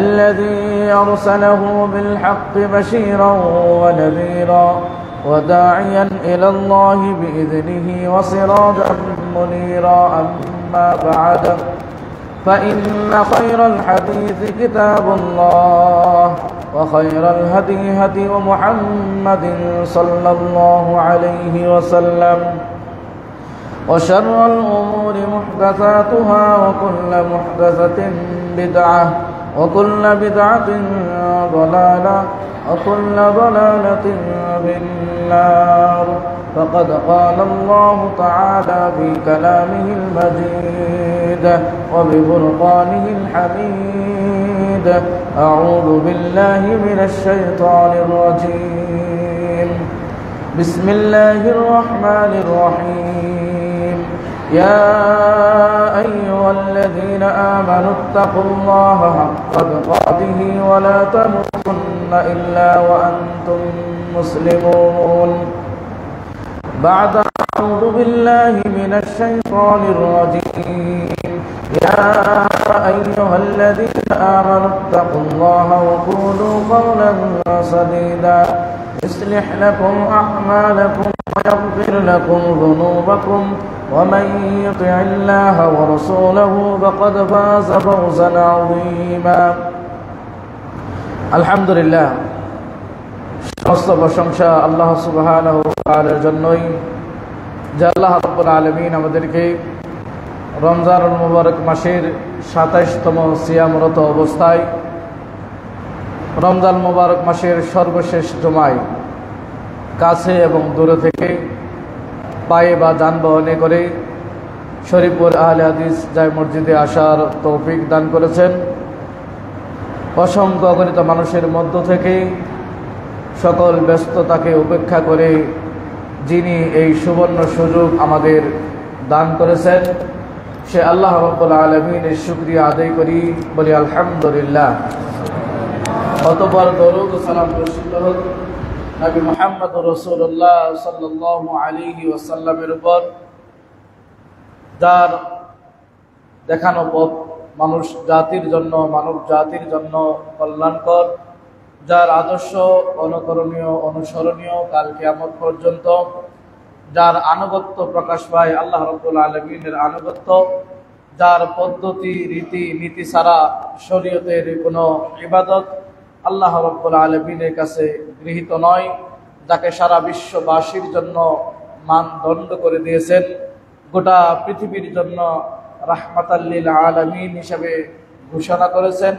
الذي أرسله بالحق بشيرا ونذيرا وداعيا إلى الله بإذنه وسراجا منيرا. أما بعد، فإن خير الحديث كتاب الله، وخير الهدي هدي محمد صلى الله عليه وسلم، وشر الأمور محدثاتها، وكل محدثة بدعة، وكل بدعة ضلالة، وكل ضلالة في النار. فقد قال الله تعالى في كلامه المجيد وبفرقانه الحميد: أعوذ بالله من الشيطان الرجيم. بسم الله الرحمن الرحيم. يا أيها الذين آمنوا اتقوا الله حق تقاته ولا تموتن إلا وأنتم مسلمون. بعد أعوذ بالله من الشيطان الرجيم. يا أيها الذين آمنوا اتقوا الله وقولوا قولا سديدا يصلح لكم أعمالكم ويغفر لكم ذنوبكم، ومن يطع الله ورسوله فقد فاز فوزا عظيما। আলহামদুলিল্লাহ, সমস্ত প্রশংসা আল্লাহ সুবহানাহু ওয়া তাআলার জন্যই, যে আল্লাহ রাব্বুল আলামিন আমাদেরকে রমজানুল মুবারক মাসের ২৭তম সিয়ামরত অবস্থায় রমজান মুবারক মাসের সর্বশেষ জুমায় কাছে এবং দূরে থেকে পায়ে বা যানবাহনে করে শরীফপুর আহলে হাদিস জামে মসজিদে আসার তৌফিক দান করেছেন। অসংখ্য অগণিত মানুষের মধ্য থেকে সকল ব্যস্ততাকে উপেক্ষা করে যিনি এই সুবর্ণ সুযোগ আমাদের দান করেছেন, সে আল্লাহ রাব্বুল আলামিনের শুকরিয়া আদায় করি, বলি আলহামদুলিল্লাহ। অতঃপর দরুদ ও সালাম বর্ষিত হোক নবী মুহাম্মদ রাসূলুল্লাহ সাল্লাল্লাহু আলাইহি ওয়াসাল্লামের উপর, যার দেখানো পথ মানুষ জাতির জন্য, মানব জাতির জন্য কল্যাণকর, যার আদর্শ অনুকরণীয়, অনুসরণীয় কাল কিয়ামত পর্যন্ত, যার আনুগত্য প্রকাশ পায় আল্লাহ রাব্বুল আলামিনের আনুগত্য, যার পদ্ধতি রীতি নীতি ছাড়া শরীয়তের কোনো ইবাদত আল্লাহ রাব্বুল আলামিনের কাছে গৃহীত নয়, যাকে সারা বিশ্ববাসীর জন্য মানদণ্ড করে দিয়েছেন, গোটা পৃথিবীর জন্য রাহমাতাল লিল আলামিন হিসেবে ঘোষণা করেছেন,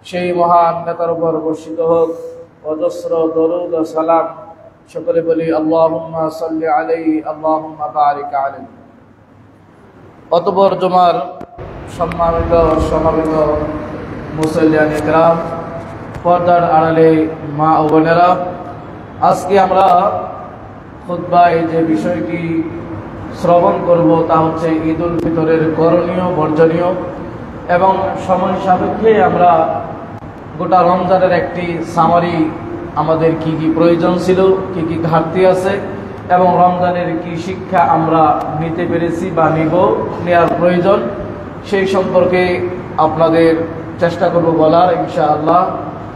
সেই মহান নেতার উপর বর্ষিত হোক অজস্র দরুদ ও সালাম। সকলে বলি আল্লাহুম্মা সাল্লি আলাইহি, আল্লাহুম্মা বারিক আলাইহি। অতঃপর জুমার সম্মানিত সমাবেত মুসল্লিয়ান ইকরাম, পর্দার আড়ালে মা ও বোনেরা, আজকে আমরা খুতবায় যে বিষয়টি শ্রবণ করব তা হচ্ছে ঈদ উল ফিতরের করণীয় বর্জনীয়, এবং সময় সাপেক্ষে আমরা গোটা রমজানের একটি সামারি, আমাদের কি কি প্রয়োজন ছিল, কি কি ঘাটতি আছে, এবং রমজানের কি শিক্ষা আমরা নিতে পেরেছি বা নেওয়ার প্রয়োজন, সেই সম্পর্কে আপনাদের চেষ্টা করব বলার, ইনশাআল্লাহ।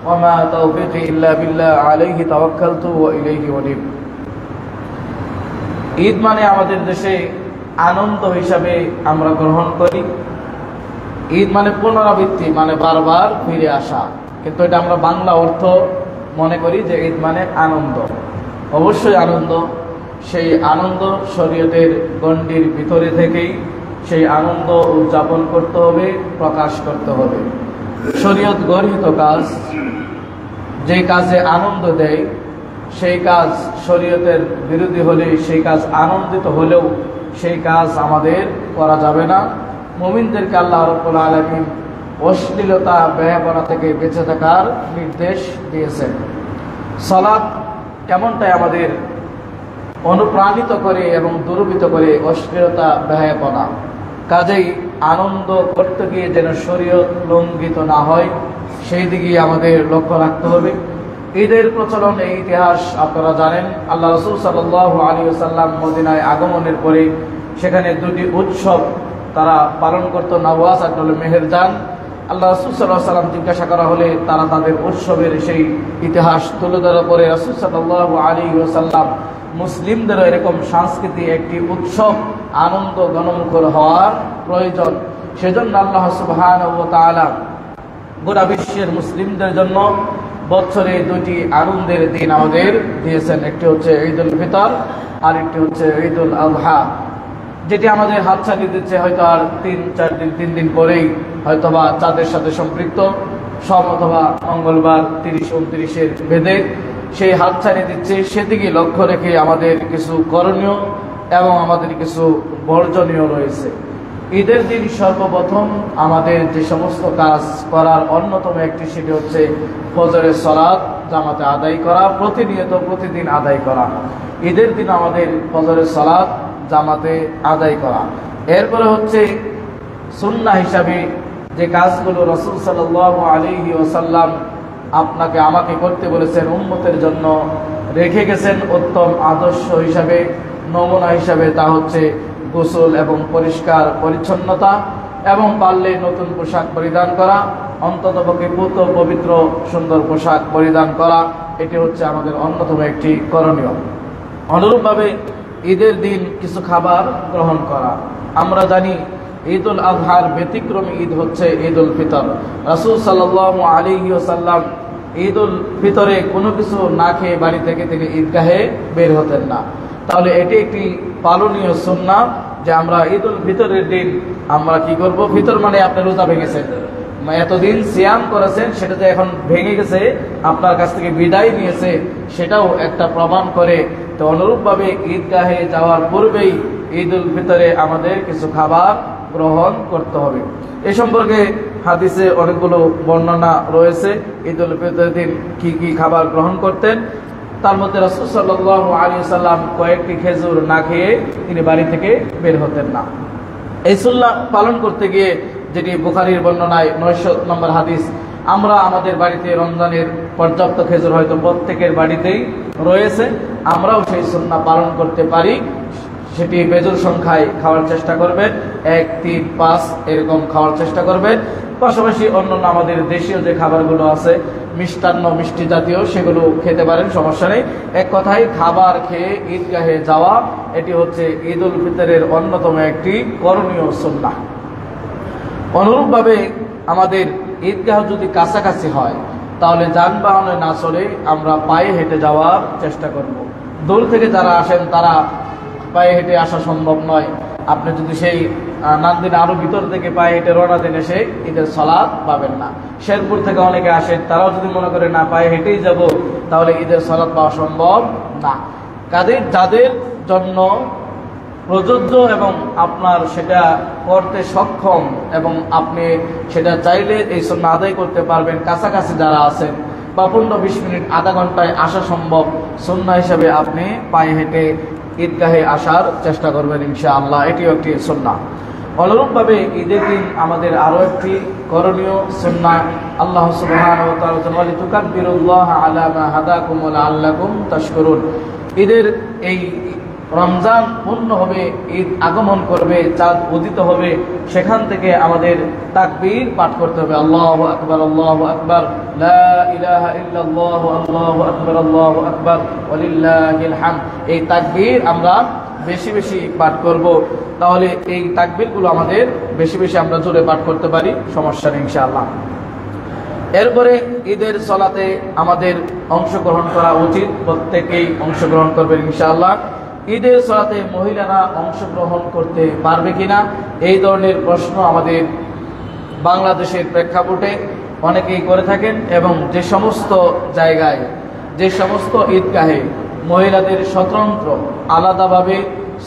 ওয়া মা তাওফীকি ইল্লা বিল্লাহ, আলাইহি তাওয়াক্কালতু ওয়া ইলাইহি উনীব। ঈদ মানে আমাদের দেশে আনন্দ হিসাবে আমরা গ্রহণ করি। ঈদ মানে পুনরাবৃত্তি, মানে বারবার ফিরে আসা, কিন্তু এটা আমরা বাংলা অর্থ মনে করি যে ঈদ মানে আনন্দ। অবশ্যই আনন্দ, সেই আনন্দ শরীয়তের গণ্ডির ভিতরে থেকেই সেই আনন্দ উদযাপন করতে হবে, প্রকাশ করতে হবে। শরীয়ত গর্হিত কাজ, যে কাজে আনন্দ দেয়, সেই কাজ শরীয়তের বিরোধী হলে, সেই কাজ আনন্দিত হলেও সেই কাজ আমাদের করা যাবে না। মুমিনদেরকে আল্লাহ রাব্বুল আলামিন অশ্লীলতা, বেহায়াপনা থেকে বেঁচে থাকার নির্দেশ দিয়েছেন। সালাত এমনটাই আমাদের অনুপ্রাণিত করে এবং দুর্বৃত্ত করে অশ্লীলতা, বেহায়াপনা। কাজেই আনন্দ করতে গিয়ে যেন শরীয়ত লঙ্ঘিত না হয়, সেই দিকে আমাদের লক্ষ্য রাখতে হবে। ঈদের প্রচলন, এই ইতিহাস আপনারা জানেন। আল্লাহ রাসূল সাল্লাল্লাহু আলাইহি ওয়াসাল্লাম মদিনায় আগমনের পরে সেখানে দুটি উৎসব তারা পালন করত, নওয়াজ আর মেহেরজান। আল্লাহ রাসূল সাল্লাল্লাহু আলাইহি ওয়াসাল্লাম জিজ্ঞাসা করা হলে তারা তাদের উৎসবের সেই ইতিহাস তুলে ধরার পরে রাসূল সাল্লাল্লাহু আলাইহি ওয়াসাল্লাম মুসলিমদেরও এরকম সাংস্কৃতিক একটি উৎসব আনন্দ ঘনমুখর হওয়ার প্রয়োজন, সেজন্য আল্লাহ সুবহানাহু ওয়া তাআলা গোটা বিশ্বের মুসলিমদের জন্য বছরে দুটি আনন্দের দিন আমাদের দিয়েছেন। একটি হচ্ছে ঈদুল ফিতর আর একটি হচ্ছে ঈদুল আযহা, যেটি আমাদের হাতছানি দিচ্ছে হয়তো আর 3 দিন পরেই হয়তোবা চাঁদের সাথে সম্পৃক্ত সব অথবা মঙ্গলবার 30-29-এর ভেদে সেই হাতছানি দিচ্ছে। সেদিকে লক্ষ্য রেখে আমাদের কিছু করণীয় এবং আমাদের কিছু বর্জনীয় রয়েছে। ঈদের দিন সর্বপ্রথম আমাদের যে সমস্ত কাজ করার অন্যতম একটি সেটি হচ্ছে ফজরের সালাত জামাতে আদায় করা, প্রতিদিন আদায় করা। ঈদের দিন আমাদের ফজরের সালাত জামাতে আদায় করা। এরপরে হচ্ছে সুন্নাহ হিসাবে যে কাজগুলো রাসূল সাল্লাল্লাহু আলাইহি ওয়াসাল্লাম আপনাকে আমাকে করতে বলেছেন, উম্মতের জন্য রেখে গেছেন উত্তম আদর্শ হিসাবে, নমুনা হিসাবে, তা হচ্ছে গোসল এবং পরিষ্কার পরিচ্ছন্নতা এবং পারলে নতুন পোশাক পরিধান করা, অন্ততপক্ষে পবিত্র সুন্দর পোশাক পরিধান করা। এটি হচ্ছে আমাদের অন্যতম একটি করণীয়। অনুরূপভাবে ঈদের দিন কিছু খাবার গ্রহণ করা। আমরা জানি ঈদুল আযহার ব্যতিক্রমী ঈদ হচ্ছে ঈদুল ফিতর। রাসূল সাল্লাল্লাহু আলাইহি ওয়াসাল্লাম ঈদুল ফিতরে কোনো কিছু না খেয়ে বাড়ি থেকে তিনি ঈদগাহে বের হতেন না। তাহলে এটি একটি পালনীয় সুন্নাহ যে আমরা ঈদুল ফিতরের দিন আমরা কি করব, ফিতর মানে আপনি রোজা ভেঙেছেন, এতদিন সিয়াম করেছেন, সেটা যে এখন ভেঙে গেছে, আপনার কাছ থেকে বিদায় নিয়েছে, সেটাও একটা প্রমাণ করে। তো অনুরূপভাবে ঈদগাহে যাওয়ার পূর্বেই ঈদুল ফিতরে আমাদের কিছু খাবার গ্রহণ করতে হবে। এ সম্পর্কে হাদিসে অনেকগুলো বর্ণনা রয়েছে ঈদুল ফিতরের দিন কি কি খাবার গ্রহণ করতেন। তার মধ্যে রাসূল সাল্লাল্লাহু আলাইহি ওয়াসাল্লাম কয়েকটি খেজুর না খেয়ে তিনি বাড়ি থেকে বের হতেন না। এই সুন্নাহ পালন করতে গিয়ে, যেটি বুখারীর বর্ণনায় 900 নম্বর হাদিস, আমরা আমাদের বাড়িতে রমজানের পর্যাপ্ত খেজুর হয়তো প্রত্যেকের বাড়িতেই রয়েছে, আমরাও সেই সুন্নাহ পালন করতে পারি। সেটি বেজুর সংখ্যায় খাওয়ার চেষ্টা করবেন, 1, 3, 5 এরকম খাওয়ার চেষ্টা করবেন। পাশাপাশি অন্যান্য আমাদের দেশীয় যে খাবারগুলো আছে, মিষ্টান্ন মিষ্টি জাতীয়, সেগুলো খেতে পারেন, সমস্যা নেই। এক কথায় খাবার খেয়ে ঈদগাহে যাওয়া, এটি হচ্ছে ঈদুল ফিতরের অন্যতম একটি করণীয় সুন্নাহ। অনুরূপভাবে আমাদের ঈদগাহ যদি কাছাকাছি হয় তাহলে যানবাহনে না চলে আমরা পায়ে হেঁটে যাওয়ার চেষ্টা করব। দূর থেকে যারা আসেন তারা পায়ে হেঁটে আসা সম্ভব নয়। আপনি যদি সেই নান্দিন আরো ভিতর থেকে পায়ে হেঁটে রওনা দেন, এসে ঈদের সালাত পাবেন না। শেরপুর থেকে অনেকে আসেন, তারাও যদি মনে করে না পায়ে হেঁটেই যাব, তাহলে ঈদের সালাত পাওয়া সম্ভব না। কাজেই যাদের জন্য প্রযোজ্য এবং আপনার সেটা করতে সক্ষম এবং আপনি সেটা চাইলে এই সুন্নাহ আদায় করতে পারবেন, কাছাকাছি যারা আছেন বা 15-20 মিনিট আধা ঘন্টায় আসা সম্ভব, সুন্নাহ হিসাবে আপনি পায়ে হেঁটে ঈদগাহে আসার চেষ্টা করবেন ইনশাআল্লাহ। এটিও একটি সুন্নাহ। অনুরূপভাবে ঈদের দিন আমাদের আরো একটি করণীয় সুন্নাহ, আল্লাহ সুবহানাহু ওয়া তাআলা বলেন তুকাব্বিরুল্লাহ আলা মা হাদাকুম ওয়া লাআল্লাকুম তাশকুরুন। ঈদের এই রমজান পূর্ণ হবে, ঈদ আগমন করবে, চাঁদ উদিত হবে, সেখান থেকে আমাদের তাকবীর পাঠ করতে হবে, আল্লাহু আকবার আল্লাহু আকবার, লা ইলাহা ইল্লাল্লাহু আল্লাহু আকবার আল্লাহু আকবার ওয়ালিল্লাহিল হামদ। এই তাকবীর আমরা বেশি বেশি পাঠ করব। তাহলে এই তাকবীরগুলো আমাদের বেশি বেশি আমরা জোরে পাঠ করতে পারি, সমস্যা নেই ইনশাআল্লাহ। এরপরে ঈদের সালাতে আমাদের অংশগ্রহণ করা উচিত, প্রত্যেকেই অংশগ্রহণ করবেন ইনশাআল্লাহ। ঈদের সালাতে মহিলারা অংশগ্রহণ করতে পারবে কিনা, এই ধরনের প্রশ্ন আমাদের বাংলাদেশের প্রেক্ষাপটে অনেকেই করে থাকেন। এবং যে সমস্ত জায়গায়, যে সমস্ত ঈদগাহে মহিলাদের স্বতন্ত্র আলাদাভাবে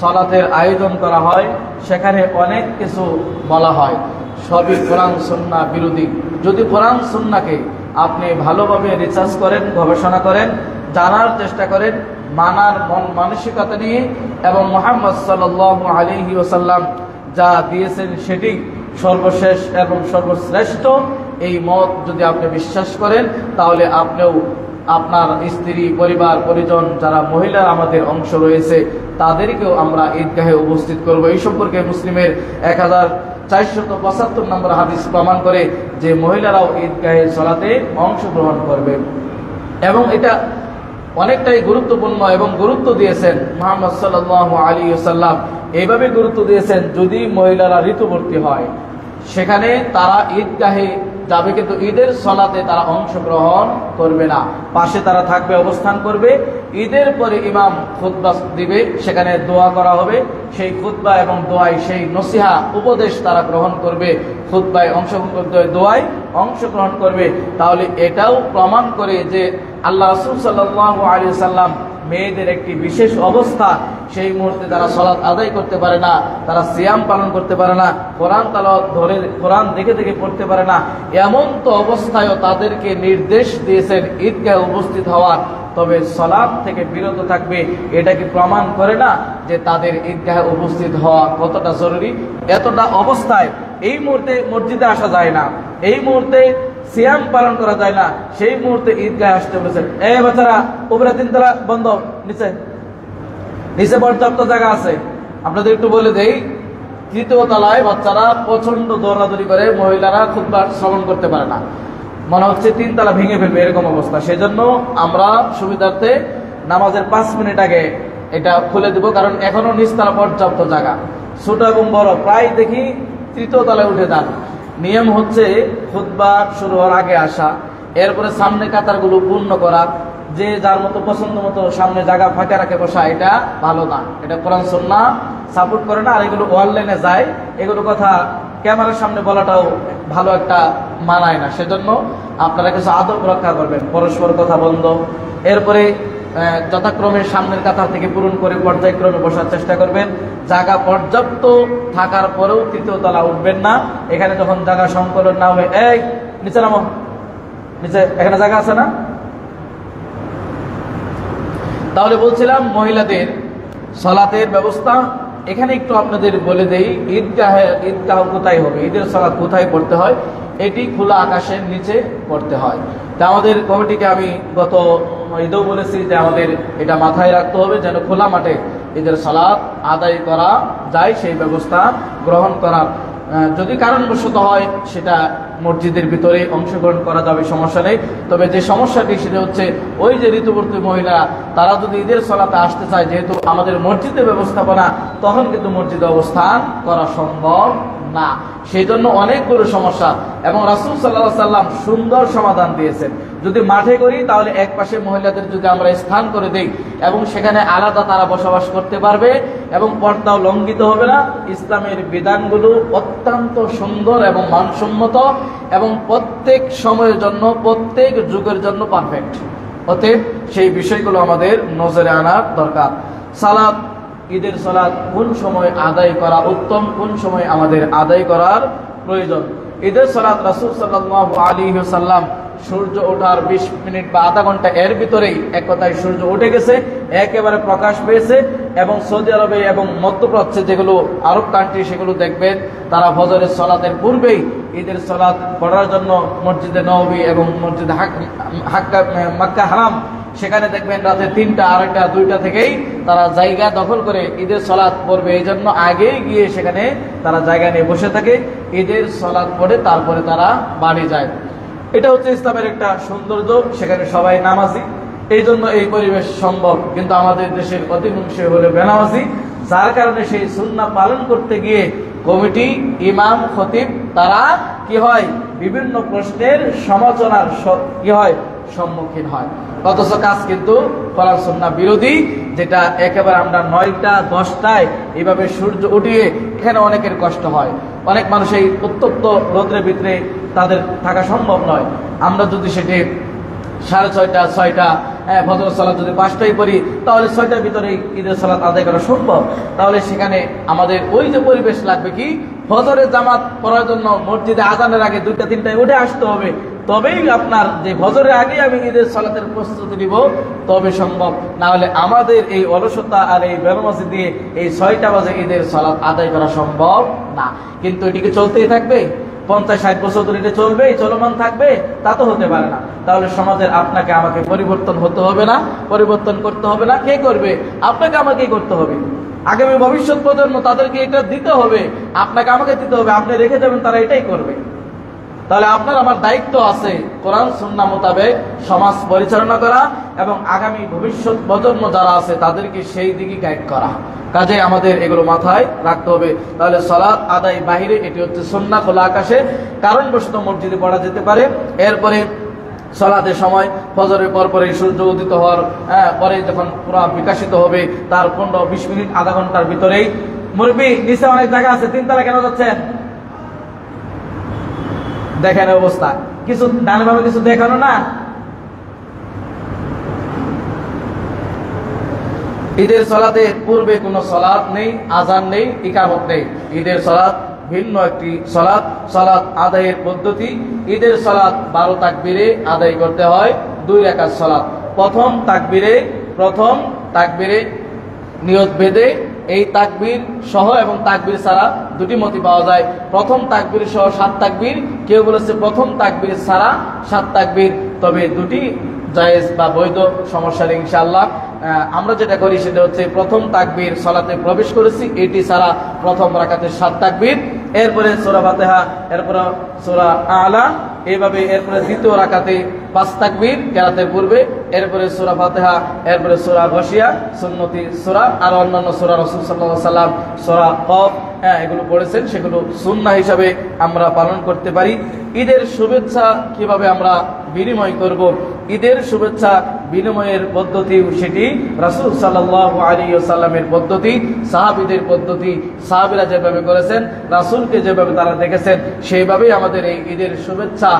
সালাতের আয়োজন করা হয়, সেখানে অনেক কিছু বলা হয়, সবই কোরআন সুন্নাহ বিরোধী। যদি কোরআন সুন্নাহকে আপনি ভালোভাবে রিসার্চ করেন, গবেষণা করেন, জানার চেষ্টা করেন, মানার মন মানসিকতা নিয়ে, এবং মুহাম্মদ সাল্লাল্লাহু আলাইহি ওয়াসাল্লাম যা দিয়েছেন সেটি সর্বশেষ এবং সর্বশ্রেষ্ঠ, এই মত যদি আপনি বিশ্বাস করেন, তাহলে আপনিও আপনার স্ত্রী, পরিবার, পরিজন, যারা মহিলা আমাদের অংশ রয়েছে, তাদেরকেও আমরা ঈদগাহে উপস্থিত করব। এই সম্পর্কে মুসলিমের 1475 নম্বর হাদিস প্রমাণ করে যে মহিলারাও ঈদগাহের সালাতে অংশগ্রহণ করবে। এবং এটা অনেকটাই গুরুত্বপূর্ণ এবং গুরুত্ব দিয়েছেন মুহাম্মদ সাল্লাল্লাহু আলাইহি ওয়াসাল্লাম। এইভাবে গুরুত্ব দিয়েছেন যদি মহিলারা ঋতুবর্তী হয় সেখানে তারা ঈদগাহে যাবে, কিন্তু ঈদের সালাতে তারা অংশগ্রহণ করবে না, পাশে তারা থাকবে, অবস্থান করবে। ঈদের পরে ইমাম খুতবা দিবে, সেখানে দোয়া করা হবে, সেই খুতবা এবং দোয়ায় সেই নসিহা উপদেশ তারা গ্রহণ করবে, খুতবায় অংশগ্রহণ করতে, দোয়ায় অংশগ্রহণ করবে। তাহলে এটাও প্রমাণ করে যে আল্লাহ রাসূল সাল্লাল্লাহু আলাইহি ওয়াসাল্লাম মেয়েদের একটি বিশেষ অবস্থা, সেই মুহূর্তে তারা সালাত আদায় করতে পারে না, তারা সিয়াম পালন করতে পারে না, কোরআন তালাওয়াত ধরে কোরআন দেখে দেখে পড়তে পারে না, এমন তো অবস্থায়ও তাদেরকে নির্দেশ দিয়েছেন ঈদগাহে উপস্থিত হওয়ার, তবে সালাত থেকে বিরত থাকবে। এটা কি প্রমাণ করে না যে তাদের ঈদগাহে উপস্থিত হওয়া কতটা জরুরি? এতটা অবস্থায় এই মুহূর্তে মসজিদে আসা যায় না, এই মুহূর্তে সিয়াম পালন করা যায় না, সেই মুহূর্তে ঈদগাহে আসতে বলেছেন। এই বাচ্চারা উপরে 3 তলা বন্ধ, নিচে নিচে পর্যাপ্ত জায়গা আছে। আপনাদের একটু বলে দেই, 3য় তলায় বাচ্চারা প্রচন্ড দৌড়াদৌড়ি করে, মহিলারা খুতবা শ্রবণ করতে পারে না, মনে হচ্ছে 3 তলা ভেঙে ফেলবে এরকম অবস্থা। সেজন্য আমরা সুবিধার্থে নামাজের 5 মিনিট আগে এটা খুলে দিব, কারণ এখনো নিচতলা পর্যাপ্ত জায়গা, ছোট এবং বড় প্রায় দেখি 3য় তলায় উঠে যান। নিয়ম হচ্ছে খুতবা শুরু হওয়ার আগে আসা, এরপরে সামনে কাতারগুলো পূর্ণ করা, যে যার মতো পছন্দ মতো সামনে জায়গা ফাঁকা রাখে বসা, এটা ভালো না, এটা কোরআন সুন্নাহ সাপোর্ট করে না। আর এগুলো অনলাইনে যায়, এগুলো কথা ক্যামেরার সামনে বলাটাও ভালো একটা মানায় না। সেজন্য আপনারা কিছু আদব রক্ষা করবেন, পরস্পর কথা বন্ধ, এরপরে যথাক্রমে সামনের কাতার থেকে পূরণ করে পর্যায়ক্রমে বসার চেষ্টা করবেন। জায়গা পর্যাপ্ত থাকার পরেও 3য় তলা উঠবেন না। এখানে যখন জায়গা সংকলন না হবে, এই নিচে নামো, নিচে এখানে জায়গা আছে না। তাহলে বলছিলাম মহিলাদের সালাতের ব্যবস্থা, এখানে একটু আপনাদের বলে দেই, ঈদগাহ কোথায় হবে, ঈদের সালাত কোথায় পড়তে হয়, এটি খোলা আকাশের নিচে পড়তে হয়। তা আমাদের কমিটিকে আমি গত ঈদেও বলেছি যে আমাদের এটা মাথায় রাখতে হবে যেন খোলা মাঠে ঈদের সালাত আদায় করা যায়, সেই ব্যবস্থা গ্রহণ করার। যদি কারণবশত হয় সেটা মসজিদের ভিতরে অংশগ্রহণ করা যাবে, সমস্যা নেই। তবে যে সমস্যাটি সেটা হচ্ছে ওই যে ঋতুবর্তী মহিলা, তারা যদি ঈদের সালাতে আসতে চায়, যেহেতু আমাদের মসজিদে ব্যবস্থাপনা, তখন কিন্তু মসজিদে অবস্থান করা সম্ভব না। সেই জন্য অনেকগুলো সমস্যা, এবং রাসূল সাল্লাল্লাহু আলাইহি ওয়াসাল্লাম সুন্দর সমাধান দিয়েছেন। যদি মাঠে করি তাহলে এক পাশে মহিলাদের যদি আমরা স্থান করে দেই এবং সেখানে আলাদা তারা বসবাস করতে পারবে এবং পর্দাও লঙ্ঘিত হবে না। ইসলামের বিধানগুলো অত্যন্ত সুন্দর এবং মানসম্মত এবং প্রত্যেক সময়ের জন্য, প্রত্যেক যুগের জন্য পারফেক্ট। অতএব সেই বিষয়গুলো আমাদের নজরে আনার দরকার। সালাত, ঈদের সালাত কোন সময় আদায় করা উত্তম, কোন সময় আমাদের আদায় করার প্রয়োজন। ঈদের সালাত রাসূল সাল্লাল্লাহু আলাইহি ওয়াসাল্লাম সূর্য ওঠার 20 মিনিট বা আধা ঘন্টা এর ভিতরেই এক কথায় সূর্য উঠে গেছে, একেবারে প্রকাশ পেয়েছে। এবং সৌদি আরবে এবং মধ্যপ্রাচ্যে যেগুলো আরব কান্ট্রি, সেগুলো দেখবেন তারা ফজরের সালাতের পূর্বেই ঈদের সালাত পড়ার জন্য মসজিদে নববী এবং মসজিদে মক্কা হারাম, সেখানে দেখবেন রাতে 3টা, 2টা, 2টা থেকেই তারা জায়গা দখল করে ঈদের সালাত পড়বে। এই জন্য আগেই গিয়ে সেখানে তারা জায়গা নিয়ে বসে থাকে, ঈদের সালাত পড়ে তারপরে তারা বাড়ি যায়। এটা হচ্ছে ইসলামের একটা সৌন্দর্য, সেখানে সবাই নামাজি, এই জন্য এই পরিবেশ সম্ভব। কিন্তু আমাদের দেশের অধিকাংশ হলো বেনামাজি, যার কারণে সেই সুন্নাহ পালন করতে গিয়ে কমিটি, ইমাম, খতিব তারা কি হয়, বিভিন্ন প্রশ্নের সমালোচনার কি হয়, সম্মুখীন হয়। অথচ কাজ কিন্তু কোরআন সুন্নাহ বিরোধী, যেটা একেবারে আমরা 9টা 10টায় এইভাবে সূর্য উঠিয়ে, এখানে অনেকের কষ্ট হয়, অনেক মানুষ এই উত্তপ্ত রোদ্রের ভিতরে তাদের থাকা সম্ভব নয়। আমরা যদি সেটি 6:30, 6টা, ফজরের সালাত যদি 5টায় পড়ি, তাহলে 6টার ভিতরে ঈদের সালাত আদায় করা সম্ভব। তাহলে সেখানে আমাদের ওই যে পরিবেশ লাগবে, কি ফজরের জামাত পড়ার জন্য মসজিদে আজানের আগে 2টা 3টায় উঠে আসতে হবে, তবেই আপনার যে ফজরের আগে আমি ঈদের সালাতের প্রস্তুতি নিব, তবে সম্ভব। না হলে আমাদের এই অলসতা আর এই বেনামাজি দিয়ে এই 6টা বাজে ঈদের সালাত আদায় করা সম্ভব না। কিন্তু এটিকে চলতেই থাকবে, 50-60 বছর ধরে এটা চলবে, চলমান থাকবে, তা তো হতে পারে না। তাহলে সমাজের আপনাকে আমাকে পরিবর্তন হতে হবে না, পরিবর্তন করতে হবে না। কে করবে? আপনাকে আমাকেই করতে হবে। আগামী ভবিষ্যৎ প্রজন্ম, তাদেরকে এটা দিতে হবে, আপনাকে আমাকে দিতে হবে। আপনি রেখে যাবেন, তারা এটাই করবে। তাহলে আপনার আমার দায়িত্ব আছে কোরআন সুন্নাহ মোতাবেক সমাজ পরিচালনা করা এবং আগামী ভবিষ্যৎ প্রজন্ম যারা আছে তাদেরকে সেই দিকে গাইড করা। কাজে আমাদের এগুলো মাথায় রাখতে হবে। তাহলে সালাত আদায় বাহিরে, এটি হচ্ছে সুন্নাহ, খোলা আকাশে কারণবশত মসজিদে পড়া যেতে পারে। এরপরে সালাতের সময় ফজরের পরে সূর্য উদিত হওয়ার পরে যখন পুরো বিকাশিত হবে তার 15-20 মিনিট আধা ঘন্টার ভিতরেই, মুরব্বী নিচে অনেক জায়গা আছে, 3 তলা কেন যাচ্ছেন? দেখেন অবস্থা, কিছু ডানে বামে কিছু দেখানো না। ঈদের সালাতের পূর্বে কোনো সালাত নেই, আজান নেই, ইকামত নেই। ঈদের সালাত ভিন্ন একটি সালাত, সালাত আদায়ের পদ্ধতি। ঈদের সালাত 12 তাকবীরে আদায় করতে হয়, 2 রাকাত সালাত। প্রথম তাকবীরে নিয়ত বেঁধে, এই তাকবীর সহ এবং তাকবীর ছাড়া দুটি মতই পাওয়া যায়। প্রথম তাকবীর সহ 7 তাকবীর, কেউ বলেছে প্রথম তাকবীর ছাড়া 7 তাকবীর, তবে দুটি জায়েজ বা বৈধ, সমস্যা নেই ইনশাআল্লাহ। আমরা যেটা করি সেটা হচ্ছে প্রথম তাকবীর সালাতে প্রবেশ করেছি, এটি ছাড়া প্রথম রাকাতে 7 তাকবীর, এরপরে সূরা ফাতিহা, এরপরে সূরা আলা, এইভাবে এরপরে দ্বিতীয় রাকাতে 5 তাকবীর কেরাতের পূর্বে, এরপরে সূরা ফাতিহা, এরপরে সূরা গাশিয়া, সুন্নতি সূরা, আর অন্যান্য সূরা রাসূল সাল্লাল্লাহু আলাইহি ওয়াসাল্লাম, সূরা কফ, এগুলো পড়েছেন, সেগুলো সুন্নাহ হিসাবে আমরা পালন করতে পারি। ঈদের শুভেচ্ছা কিভাবে আমরা বিনিময় করব? ঈদের শুভেচ্ছা বিনিময়ের পদ্ধতি সেটি রাসূল সাল্লাল্লাহু আলাইহি ওয়াসাল্লামের পদ্ধতি, সাহাবীদের পদ্ধতি। সাহাবীরা যেভাবে করেছেন, রাসূলকে যেভাবে তারা দেখেছেন, সেইভাবেই আমাদের এই ঈদের শুভেচ্ছা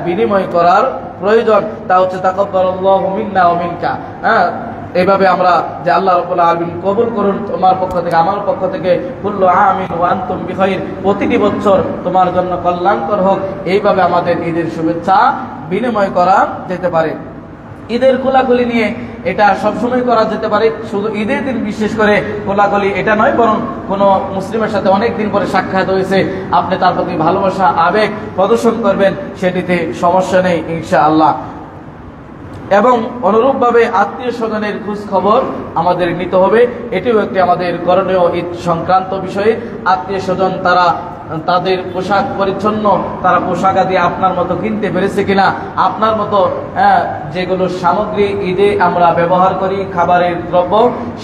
বিনিময় করার প্রয়োজন। তা হচ্ছে তাকাব্বালাল্লাহু মিন্না ওয়া মিনকা। এইভাবে আমরা যে আল্লাহ রাব্বুল আলামিন কবুল করুন তোমার পক্ষ থেকে, আমার পক্ষ থেকে, কুল্লু আমিন ওয়া আনতুম বিখাইর, প্রতিটি বছর তোমার জন্য কল্যাণকর হোক, এইভাবে আমাদের ঈদের শুভেচ্ছা বিনিময় করা যেতে পারে। ঈদের কোলাকুলি নিয়ে এটা সবসময় করা যেতে পারে, শুধু ঈদের দিন বিশেষ করে কোলাকুলি এটা নয়, বরং কোনো মুসলিমের সাথে অনেক দিন পরে সাক্ষাৎ হয়েছে, আপনি তার প্রতি ভালোবাসা আবেগ প্রদর্শন করবেন, সেটিতে সমস্যা নেই ইনশাআল্লাহ। এবং অনুরূপভাবে আত্মীয় স্বজনের খোঁজ খবর আমাদের নিতে হবে, এটিও একটি আমাদের করণীয় ঈদ সংক্রান্ত বিষয়ে। আত্মীয় স্বজন তারা তাদের পোশাক পরিচ্ছন্ন, তারা পোশাক আদি আপনার মতো কিনতে পেরেছে কিনা, আপনার মতো যেগুলো সামগ্রী ঈদে আমরা ব্যবহার করি, খাবারের দ্রব্য,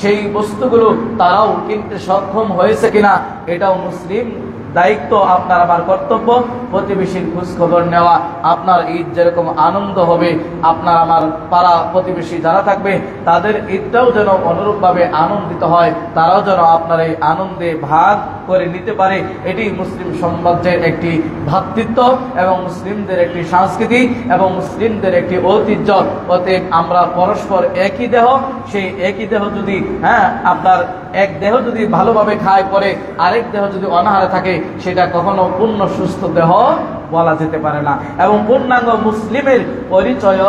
সেই বস্তুগুলো তারাও কিনতে সক্ষম হয়েছে কিনা, এটাও মুসলিম দায়িত্ব, আপনার আমার কর্তব্য। প্রতিবেশীর খোঁজ খবর নেওয়া, আপনার ঈদ যেরকম আনন্দ হবে, আপনার আমার পাড়া প্রতিবেশী যারা থাকবে তাদের ঈদটাও যেন অনুরূপভাবে আনন্দিত হয়, তারাও যেন আপনার এই আনন্দে ভাগ করে নিতে পারে। এটি মুসলিম সমাজের একটি ভ্রাতৃত্ব এবং মুসলিমদের একটি সংস্কৃতি এবং মুসলিমদের একটি ঐতিহ্য। অতএব আমরা পরস্পর একই দেহ, সেই একই দেহ যদি আপনার এক দেহ যদি ভালোভাবে খায় পরে আরেক দেহ যদি অনাহারে থাকে, সেটা কখনো পূর্ণ সুস্থ দেহ বলা যেতে পারে না এবং পূর্ণাঙ্গ মুসলিমের পরিচয়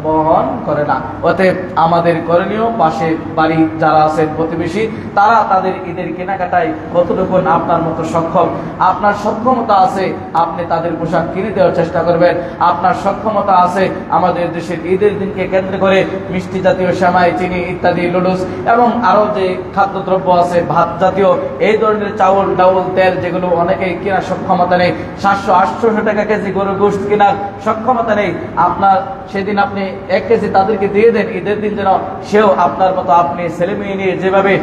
বহন করে না। অতএব আমাদের করণীয়, পাশে বাড়ি যারা আছেন প্রতিবেশী, তারা তাদের ঈদের কেনাকাটায় কতটুকু আপনার মতো সক্ষম, আপনার সক্ষমতা আছে আপনি তাদের পোশাক কিনে দেওয়ার চেষ্টা করবেন। আপনার সক্ষমতা আছে আমাদের দেশের ঈদের দিনকে কেন্দ্র করে মিষ্টি জাতীয় সেমাই, চিনি ইত্যাদি, নুডলস এবং আরো যে খাদ্যদ্রব্য আছে ভাত জাতীয়, এই ধরনের চাউল ডাউল তেল, যেগুলো অনেকেই কেনার সক্ষমতা নেই, 700-800 টাকা কেজি গরুর গোশত কেনার সক্ষমতা নেই, আপনার সেদিন আপনি 1 কেজি তাদেরকে দিয়ে দেন, ঈদের দিন যেন সেও আপনার মতো আপনি ছেলে মেয়ে নিয়ে যেভাবে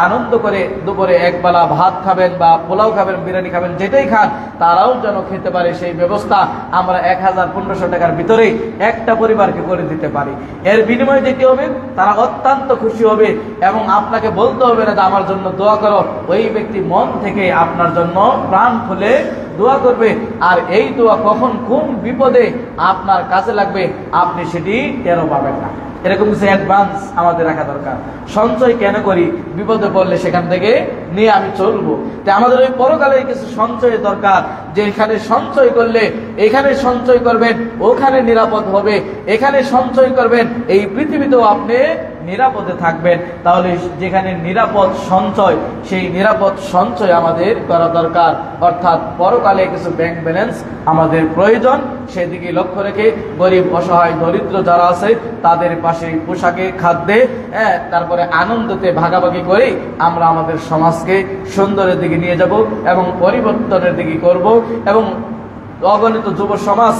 আনন্দ করে দুপুরে একবেলা ভাত খাবেন বা পোলাও খাবেন, বিরিয়ানি খাবেন, যেটাই খান, তারাও যেন খেতে পারে, সেই ব্যবস্থা আমরা 1000-1500 টাকার ভিতরেই একটা পরিবারকে করে দিতে পারি। এর বিনিময়ে যেটি হবে, তারা অত্যন্ত খুশি হবে এবং আপনাকে বলতে হবে না যে আমার জন্য দোয়া করো, ওই ব্যক্তি মন থেকে আপনার জন্য প্রাণ খুলে দোয়া করবে। আর এই দোয়া কখন কোন বিপদে আপনার কাজে লাগবে আপনি সেটি টেরও পাবেন না। এরকম কিছু অ্যাডভান্স আমাদের রাখা দরকার। সঞ্চয় কেন করি? বিপদে পড়লে সেখান থেকে নিয়ে আমি চলবো। তাই আমাদের ওই পরকালে কিছু সঞ্চয়ের দরকার, যে এখানে সঞ্চয় করলে এখানে সঞ্চয় করবেন, ওখানে নিরাপদ হবে, এখানে সঞ্চয় করবেন, এই পৃথিবীতেও আপনি নিরাপদে থাকবেন। তাহলে যেখানে নিরাপদ সঞ্চয়, সেই নিরাপদ সঞ্চয় আমাদের করা দরকার। অর্থাৎ পরকালে কিছু ব্যাংক ব্যালেন্স আমাদের প্রয়োজন, সেদিকে লক্ষ্য রেখে গরিব, অসহায়, দরিদ্র যারা আছে তাদের পাশে পোশাকে, খাদ্যে, তারপরে আনন্দতে ভাগাভাগি করে আমরা আমাদের সমাজকে সুন্দরের দিকে নিয়ে যাব এবং পরিবর্তনের দিকে করব এবং অগণিত যুব সমাজ,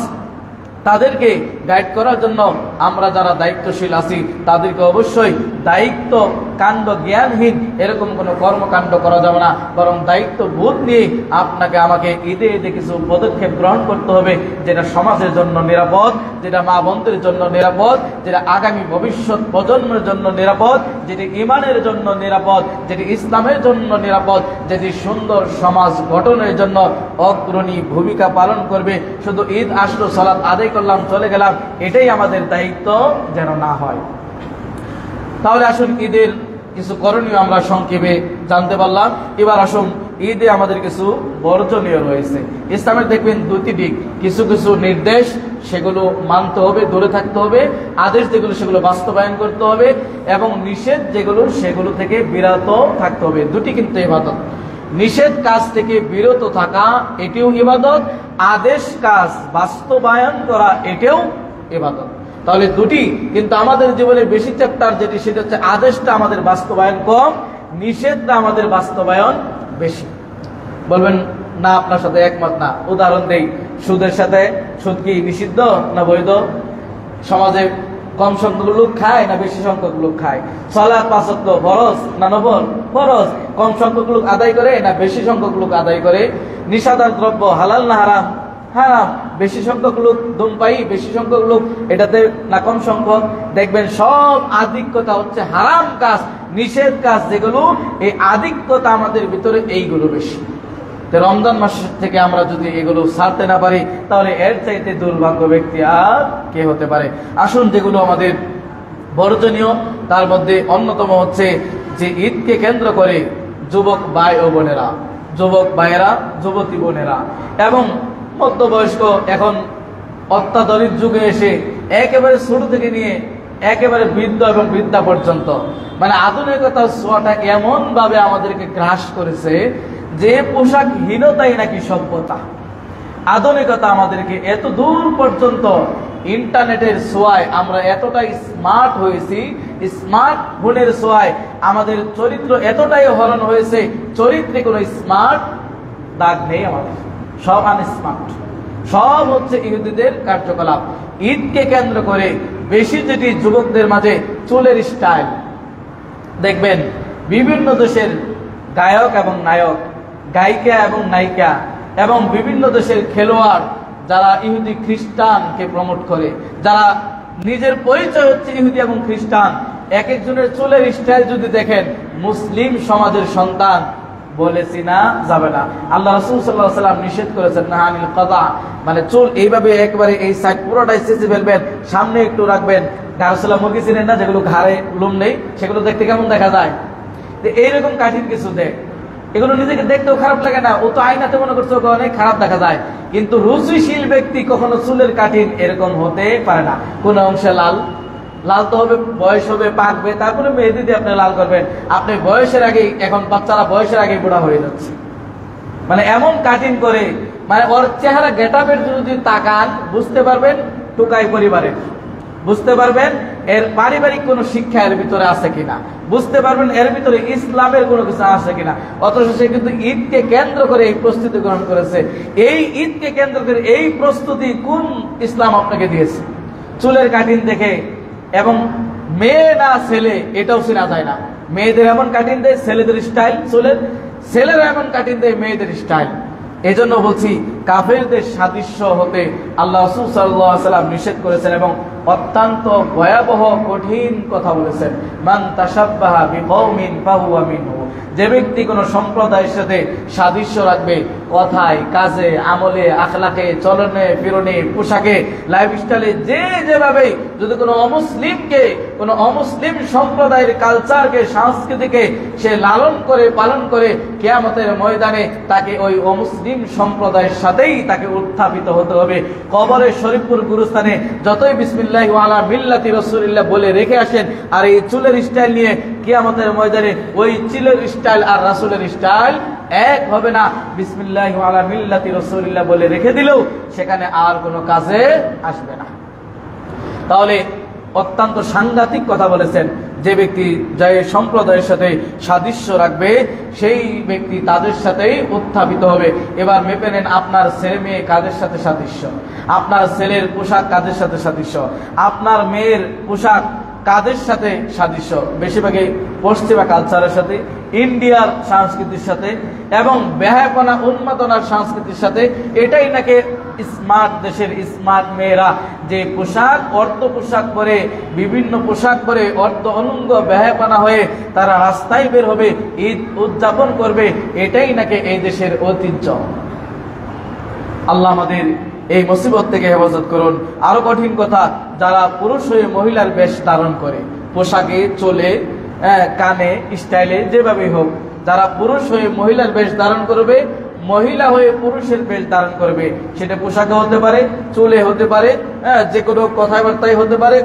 তাদেরকে গাইড করার জন্য আমরা যারা দায়িত্বশীল আছি তাদেরকে অবশ্যই দায়িত্ব কাণ্ড জ্ঞানহীন এরকম কোনো কর্মকাণ্ড করা যাবে না, বরং দায়িত্ব বোধ নিয়ে আপনাকে আমাকে ঈদে ঈদে কিছু পদক্ষেপ গ্রহণ করতে হবে, যেটা সমাজের জন্য নিরাপদ, যেটা মা বোনদের জন্য নিরাপদ, যেটা আগামী ভবিষ্যৎ প্রজন্মের জন্য নিরাপদ, যেটি ইমানের জন্য নিরাপদ, যেটি ইসলামের জন্য নিরাপদ, যেটি সুন্দর সমাজ গঠনের জন্য অগ্রণী ভূমিকা পালন করবে। শুধু ঈদ আসলো, সালাত আদায় করলাম, চলে গেলাম, এটাই আমাদের দায়িত্ব যেন না হয়। তাহলে আসুন ঈদের কিছু করণীয় আমরা সংক্ষেপে জানতে পারলাম। এবার আসুন ঈদে আমাদের কিছু বর্জনীয় রয়েছে। ইসলামের দেখবেন দুটি দিক, কিছু কিছু নির্দেশ সেগুলো মানতে হবে, দূরে থাকতে হবে, আদেশ যেগুলো সেগুলো বাস্তবায়ন করতে হবে, এবং নিষেধ যেগুলো সেগুলো থেকে বিরত থাকতে হবে। দুটি কিন্তু ইবাদত। নিষেধ কাজ থেকে বিরত থাকা এটিও ইবাদত, আদেশ কাজ বাস্তবায়ন করা এটাও ইবাদত। তাহলে দুটি, কিন্তু আমাদের জীবনের বেশি চ্যাপ্টার যেটি সেটা হচ্ছে আদেশটা আমাদের বাস্তবায়ন কম, নিষেধটা আমাদের বাস্তবায়ন বেশি। বলবেন না আপনার সাথে একমত না। উদাহরণ দেই, সুদের সাথে, সুদ কি নিষিদ্ধ না বৈধ? সমাজে কম সংখ্যক লোক খায় না বেশি সংখ্যক লোক খায়? সালাত ৫ ওয়াক্ত ফরজ না নফল? ফরজ। কম সংখ্যক লোক আদায় করে না বেশি সংখ্যক লোক আদায় করে? নিষেধাজ্ঞ দ্রব্য হালাল না হারাম? হারাম। বেশি সংখ্যক লোক ধূমপায়ী, বেশি সংখ্যক লোক এটাতে না কম সংখ্যক? দেখবেন সব আধিক্যতা হচ্ছে হারাম কাজ, নিষেধ কাজ যেগুলো, এই আধিক্যতা আমাদের ভিতরে এইগুলো বেশি। রমজান মাস থেকে আমরা যদি এগুলো ছাড়তে না পারি তাহলে এর চাইতে দুর্ভাগ্য ব্যক্তি আর কে হতে পারে। আসুন যেগুলো আমাদের বর্জনীয় তার মধ্যে অন্যতম হচ্ছে যে ঈদকে কেন্দ্র করে যুবক ভাই ও বোনেরা, যুবক ভাইয়েরা, যুবতী বোনেরা এবং মধ্যবয়স্ক, এখন অত্যাধুনিক যুগে এসে একেবারে ছোট থেকে নিয়ে একেবারে বৃদ্ধ এবং বৃদ্ধা পর্যন্ত, মানে আধুনিকতার ছোঁয়াটা এমন ভাবে আমাদেরকে গ্রাস করেছে যে পোশাকহীনতাই নাকি সভ্যতা। আধুনিকতা আমাদেরকে এত দূর পর্যন্ত, ইন্টারনেটের ছোঁয়ায় আমরা এতটাই স্মার্ট হয়েছি, স্মার্টফোনের ছোঁয়ায় আমাদের চরিত্র এতটাই হরণ হয়েছে, চরিত্রে কোনো স্মার্ট দাগ নেই আমাদের, সব আনস্মার্ট, সব হচ্ছে ইহুদিদের কার্যকলাপ। ঈদকে কেন্দ্র করে বেশি যেটি যুবকদের মাঝে চুলের স্টাইল দেখবেন, বিভিন্ন দেশের গায়ক এবং নায়ক, গায়িকা এবং নায়িকা এবং বিভিন্ন দেশের খেলোয়াড় যারা ইহুদি খ্রিস্টানকে প্রমোট করে, যারা নিজের পরিচয় হচ্ছে ইহুদি এবং খ্রিস্টান, এক একজনের চুলের স্টাইল যদি দেখেন, মুসলিম সমাজের সন্তান বলেছি না যাবে না। আল্লাহ রাসূল সাল্লাল্লাহু আলাইহি ওয়াসাল্লাম নিষেধ করেছেন না আনিল কাদা, মানে চুল এইভাবে একবারে এই সাইড পুরোটাই চেঁচে ফেলবেন, সামনে একটু রাখবেন। গারসলা মুরগি চিনেন না, যেগুলো ঘাড়ে লোম নেই, সেগুলো দেখতে কেমন দেখা যায়? এইরকম কাঠিন কিছু দেখ, এগুলো নিজেকে দেখতেও খারাপ লাগে না, ও তো আয়নাতে মনে করছে ওকে অনেক খারাপ দেখা যায়, কিন্তু রুচিশীল ব্যক্তি কখনো চুলের কাঠিন এরকম হতে পারে না। কোন অংশে লাল, লাল তো হবে, বয়স হবে, পাকবে, তারপরে মেহেদি দিয়ে আপনি লাল করবেন। আপনি বয়সের আগেই, এখন বাচ্চারা বয়সের আগেই বুড়া হয়ে যাচ্ছে, মানে এমন কাটিং করে, মানে ওর চেহারা গেটআপের যদি তাকান বুঝতে পারবেন টোকাই পরিবারের, বুঝতে পারবেন এর পারিবারিক কোনো শিক্ষা এর ভিতরে আছে কিনা, বুঝতে পারবেন এর ভিতরে ইসলামের কোনো কিছু আছে কিনা। অথচ সে কিন্তু ঈদকে কেন্দ্র করে এই প্রস্তুতি গ্রহণ করেছে। এই ঈদকে কেন্দ্র করে এই প্রস্তুতি কোন ইসলাম আপনাকে দিয়েছে? চুলের কাটিং দেখে, এবং মেয়ে না ছেলে এটাও চেনা যায় না। মেয়েদের এমন কাটিং দেয়, ছেলেদের স্টাইল চুলের, ছেলেরা এমন কাটিং দেয়, মেয়েদের স্টাইল। এজন্য বলছি, কাফেরদের সাদৃশ্য হতে আল্লাহ রাসূল সাল্লাল্লাহু আলাইহি ওয়াসাল্লাম নিষেধ করেছেন এবং অত্যন্ত ভয়াবহ কঠিন কথা বলেছেন। মান তাশাব্বাহা বিকওমিন ফাহুয়া মিনহু, যে ব্যক্তি কোনো সম্প্রদায়ের সাথে সাদৃশ্য রাখবে, কথায়, কাজে, আমলে, আখলাকে, চলনে ফিরনে, পোশাকে, লাইফস্টাইলে, যে যেভাবে যদি কোনো অমুসলিমকে, কোনো অমুসলিম সম্প্রদায়ের কালচারকে, সংস্কৃতিকে সে লালন করে, পালন করে, কিয়ামতের ময়দানে তাকে ওই অমুসলিম সম্প্রদায়ের সাথেই তাকে উত্থাপিত হতে হবে। কবরে শরীফপুর গুরুস্থানে যতই বিসমিল্লাহি ওয়া আলা মিল্লাতি রাসূলিল্লাহ বলে রেখে আসেন, আর এই চুলের স্টাইল নিয়ে কিয়ামতের ময়দানে ওই চুলের স্টাইল আর রাসূলের স্টাইল এক হবে না। বিসমিল্লাহি ওয়া আলা মিল্লাতি রাসূলিল্লাহ বলে রেখে দিলেও সেখানে আর কোনো কাজে আসবে না। তাহলে অত্যন্ত সাংঘাতিক কথা বলেছেন, যে ব্যক্তি যে সম্প্রদায়ের সাথে সাদৃশ্য রাখবে সেই ব্যক্তি তাদের সাথেই উত্থাপিত হবে। এবার মেপে নেন আপনার ছেলে মেয়ে কাদের সাথে সাদৃশ্য, আপনার ছেলের পোশাক কাদের সাথে সাদৃশ্য, আপনার মেয়ের পোশাক কাদের সাথে সাদৃশ্য। বেশিরভাগই পশ্চিমা কালচারের সাথে, ইন্ডিয়ার সংস্কৃতির সাথে এবং বেহায়াপনা উন্মাদনার সংস্কৃতির সাথে। এটাই নাকি স্মার্ট দেশের স্মার্ট মেয়েরা যে পোশাক অর্ধ পোশাক পরে, বিভিন্ন পোশাক পরে অর্ধ অলঙ্গ বেহায়াপনা হয়ে তারা রাস্তায় বের হবে, ঈদ উদযাপন করবে, এটাই নাকি এই দেশের ঐতিহ্য। আল্লাহ আমাদের এই মুসিবত থেকে হেফাজত করুন। আরো কঠিন কথা, যারা পুরুষ হয়ে মহিলার বেশ ধারণ করে, পোশাকে, চলে, কানে, স্টাইলে, যেভাবে হোক, যারা পুরুষ হয়ে মহিলার বেশ ধারণ করবে, মহিলা হয়ে পুরুষের বেশ ধারণ করবে, সেটা পোশাকে হতে পারে, চুলে হতে পারে, যে কোনো কথাবার্তায় হতে পারে,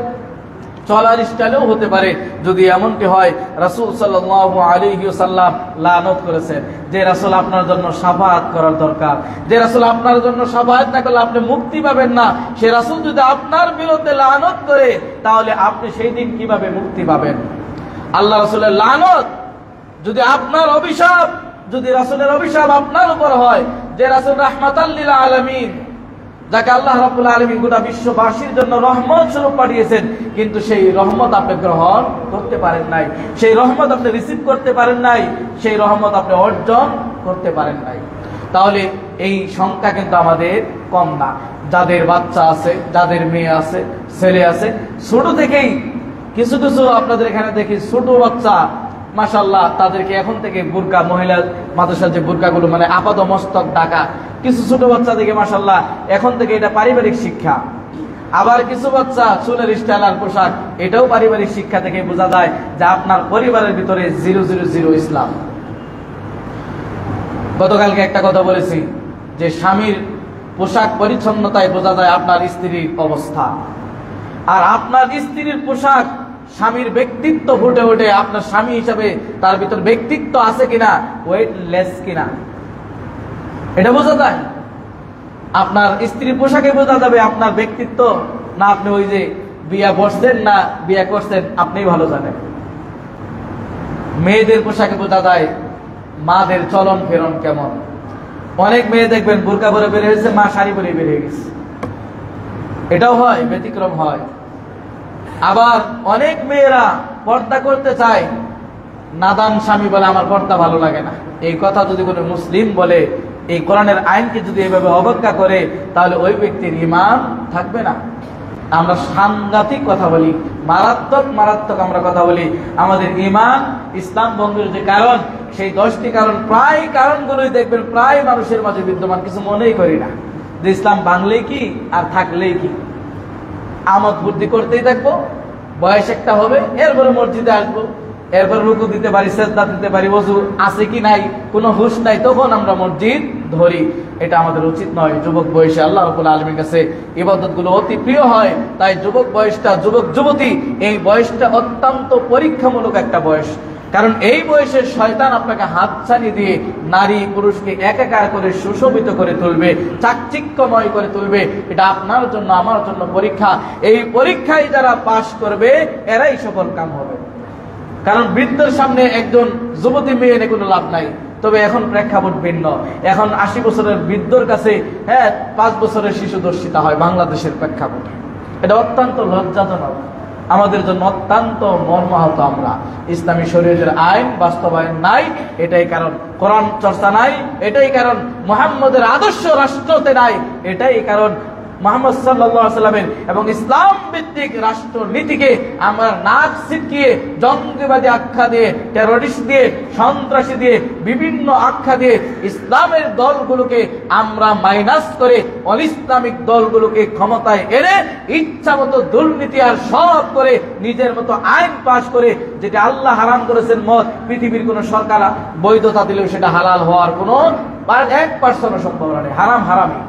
চলার স্টাইলেও হতে পারে। যদি এমনটি হয়, রাসূল সাল্লাল্লাহু আলাইহি ওয়াসাল্লাম লানত করেছেন যে রাসূল আপনার জন্য শাফাআত করার দরকার, যে রাসূল আপনার জন্য শাফাআত না করলে আপনি মুক্তি পাবেন না। সে রাসূল যদি আপনার বিরুদ্ধে লানত করে, তাহলে আপনি সেই দিন কিভাবে মুক্তি পাবেন? আল্লাহ রাসূলের লানত, যদি আপনার অভিশাপ, যদি রাসূলের অভিশাপ আপনার উপর হয়, যে রাসূল রাহমাতাল লিল আলামিন, যাকে আল্লাহ রাব্বুল আলামিন গোটা বিশ্ববাসীর জন্য রহমত স্বরূপ পাঠিয়েছেন, কিন্তু সেই রহমত আপনি গ্রহণ করতে পারেন নাই, সেই রহমত আপনি রিসিভ করতে পারেন নাই, সেই রহমত আপনি অর্জন করতে পারেন নাই, তাহলে এই সংখ্যা কিন্তু আমাদের কম না। যাদের বাচ্চা আছে, যাদের মেয়ে আছে, ছেলে আছে, ছোট থেকেই কিছু কিছু আপনাদের এখানে দেখি ছোট বাচ্চা, মাশাআল্লাহ, তাদেরকে এখন থেকে বুরকা, মহিলা মাদ্রাসার যে বুরকাগুলো মানে আপাত মস্তক ঢাকা, কিছু ছোট বাচ্চা দেখে মাশাআল্লাহ এখন থেকে এটা পারিবারিক শিক্ষা। আবার কিছু বাচ্চা চুলের স্টাইল আর পোশাক, এটাও পারিবারিক শিক্ষা থেকে বোঝা যায় যে আপনার পরিবারের ভিতরে 000 ইসলাম। গতকালকে একটা কথা বলেছি যে স্বামীর পোশাক পরিচ্ছন্নতায় বোঝা যায় আপনার স্ত্রীর অবস্থা, আর আপনার স্ত্রীর পোশাক স্বামীর ব্যক্তিত্ব ফুটে ওঠে। আপনার স্বামী হিসাবে তার ভিতর ব্যক্তিত্ব আছে কিনা, ওয়েটলেস কিনা, এটা বোঝা যায়। আপনার স্ত্রীর পোশাকে বোঝা যাবে আপনার ব্যক্তিত্ব, না আপনি ওই যে বিয়া বসছেন না বিয়া করছেন আপনিই ভালো জানেন। মেয়েদের পোশাকে বোঝা যায় মাদের চলন ফেরন কেমন। অনেক মেয়ে দেখবেন বোরকা পরে বের হয়েছে, মা শাড়ি পরে বের হয়ে গেছে, এটাও হয়, ব্যতিক্রম হয়। আবার অনেক মেয়েরা পর্দা করতে চায়, নাদান স্বামী বলে আমার পর্দা ভালো লাগে না। এই কথা যদি কোনো মুসলিম বলে, এই কোরআনের আইনকে যদি এভাবে অবজ্ঞা করে, তাহলে ওই ব্যক্তির ঈমান থাকবে না। আমরা সাংঘাতিক কথা বলি, মারাত্মক মারাত্মক আমরা কথা বলি। আমাদের ঈমান ইসলাম ভঙ্গের যে কারণ, সেই 10টি কারণ, প্রায় কারণগুলোই দেখবেন প্রায় মানুষের মাঝে বিদ্যমান। কিছু মনেই করি না যে ইসলাম ভাঙলেই কি আর থাকলেই কি, আমোদ বুদ্ধি করতেই থাকবো, বয়স একটা হবে, এরপরে মসজিদে আসবো, এরপর রুকু দিতে পারি, সেজদা দিতে পারি, ওযু আছে কি নাই কোনো হুঁশ নাই, তখন আমরা মসজিদ ধরি। এটা আমাদের উচিত নয়। যুবক বয়সে আল্লাহ রাব্বুল আলামিনের কাছে ইবাদতগুলো অতি প্রিয় হয়, তাই যুবক বয়সটা, যুবক যুবতী, এই বয়সটা অত্যন্ত পরীক্ষামূলক একটা বয়স। কারণ এই বয়সে শয়তান আপনাকে হাতছানি দিয়ে নারী পুরুষকে একাকার করে সুশোভিত করে তুলবে, চাকচিক্যময় করে তুলবে। এটা আপনার জন্য আমার জন্য পরীক্ষা। এই পরীক্ষায় যারা পাশ করবে এরাই সফল কাম হবে। কারণ বৃদ্ধের সামনে একজন যুবতী মেয়ে এনে কোনো লাভ নাই। তবে এখন প্রেক্ষাপট ভিন্ন। এখন 80 বছরের বৃদ্ধর কাছে 5 বছরের শিশু দর্শিতা হয় বাংলাদেশের প্রেক্ষাপটে। এটা অত্যন্ত লজ্জাজনক, আমাদের জন্য অত্যন্ত মর্মাহত। আমরা ইসলামী শরীয়তের আইন বাস্তবায়ন নাই, এটাই কারণ। কোরআন চর্চা নাই, এটাই কারণ। মুহাম্মদের আদর্শ রাষ্ট্রতে নাই, এটাই কারণ। মুহাম্মদ সাল্লাল্লাহু আলাইহি ওয়াসাল্লামের এবং ইসলাম ভিত্তিক রাষ্ট্রনীতিকে আমরা নাক ছিটকিয়ে, জঙ্গিবাদী আখ্যা দিয়ে, টেররিস্ট দিয়ে, সন্ত্রাসী দিয়ে, বিভিন্ন আখ্যা দিয়ে ইসলামের দলগুলোকে আমরা মাইনাস করে অনিসলামিক দলগুলোকে ক্ষমতায় এনে ইচ্ছা মতো দুর্নীতি আর সব করে নিজের মতো আইন পাশ করে, যেটা আল্লাহ হারাম করেছেন মদ, পৃথিবীর কোন সরকার বৈধতা দিলেও সেটা হালাল হওয়ার কোনো 1% সম্ভাবনা নেই। হারাম হারামই।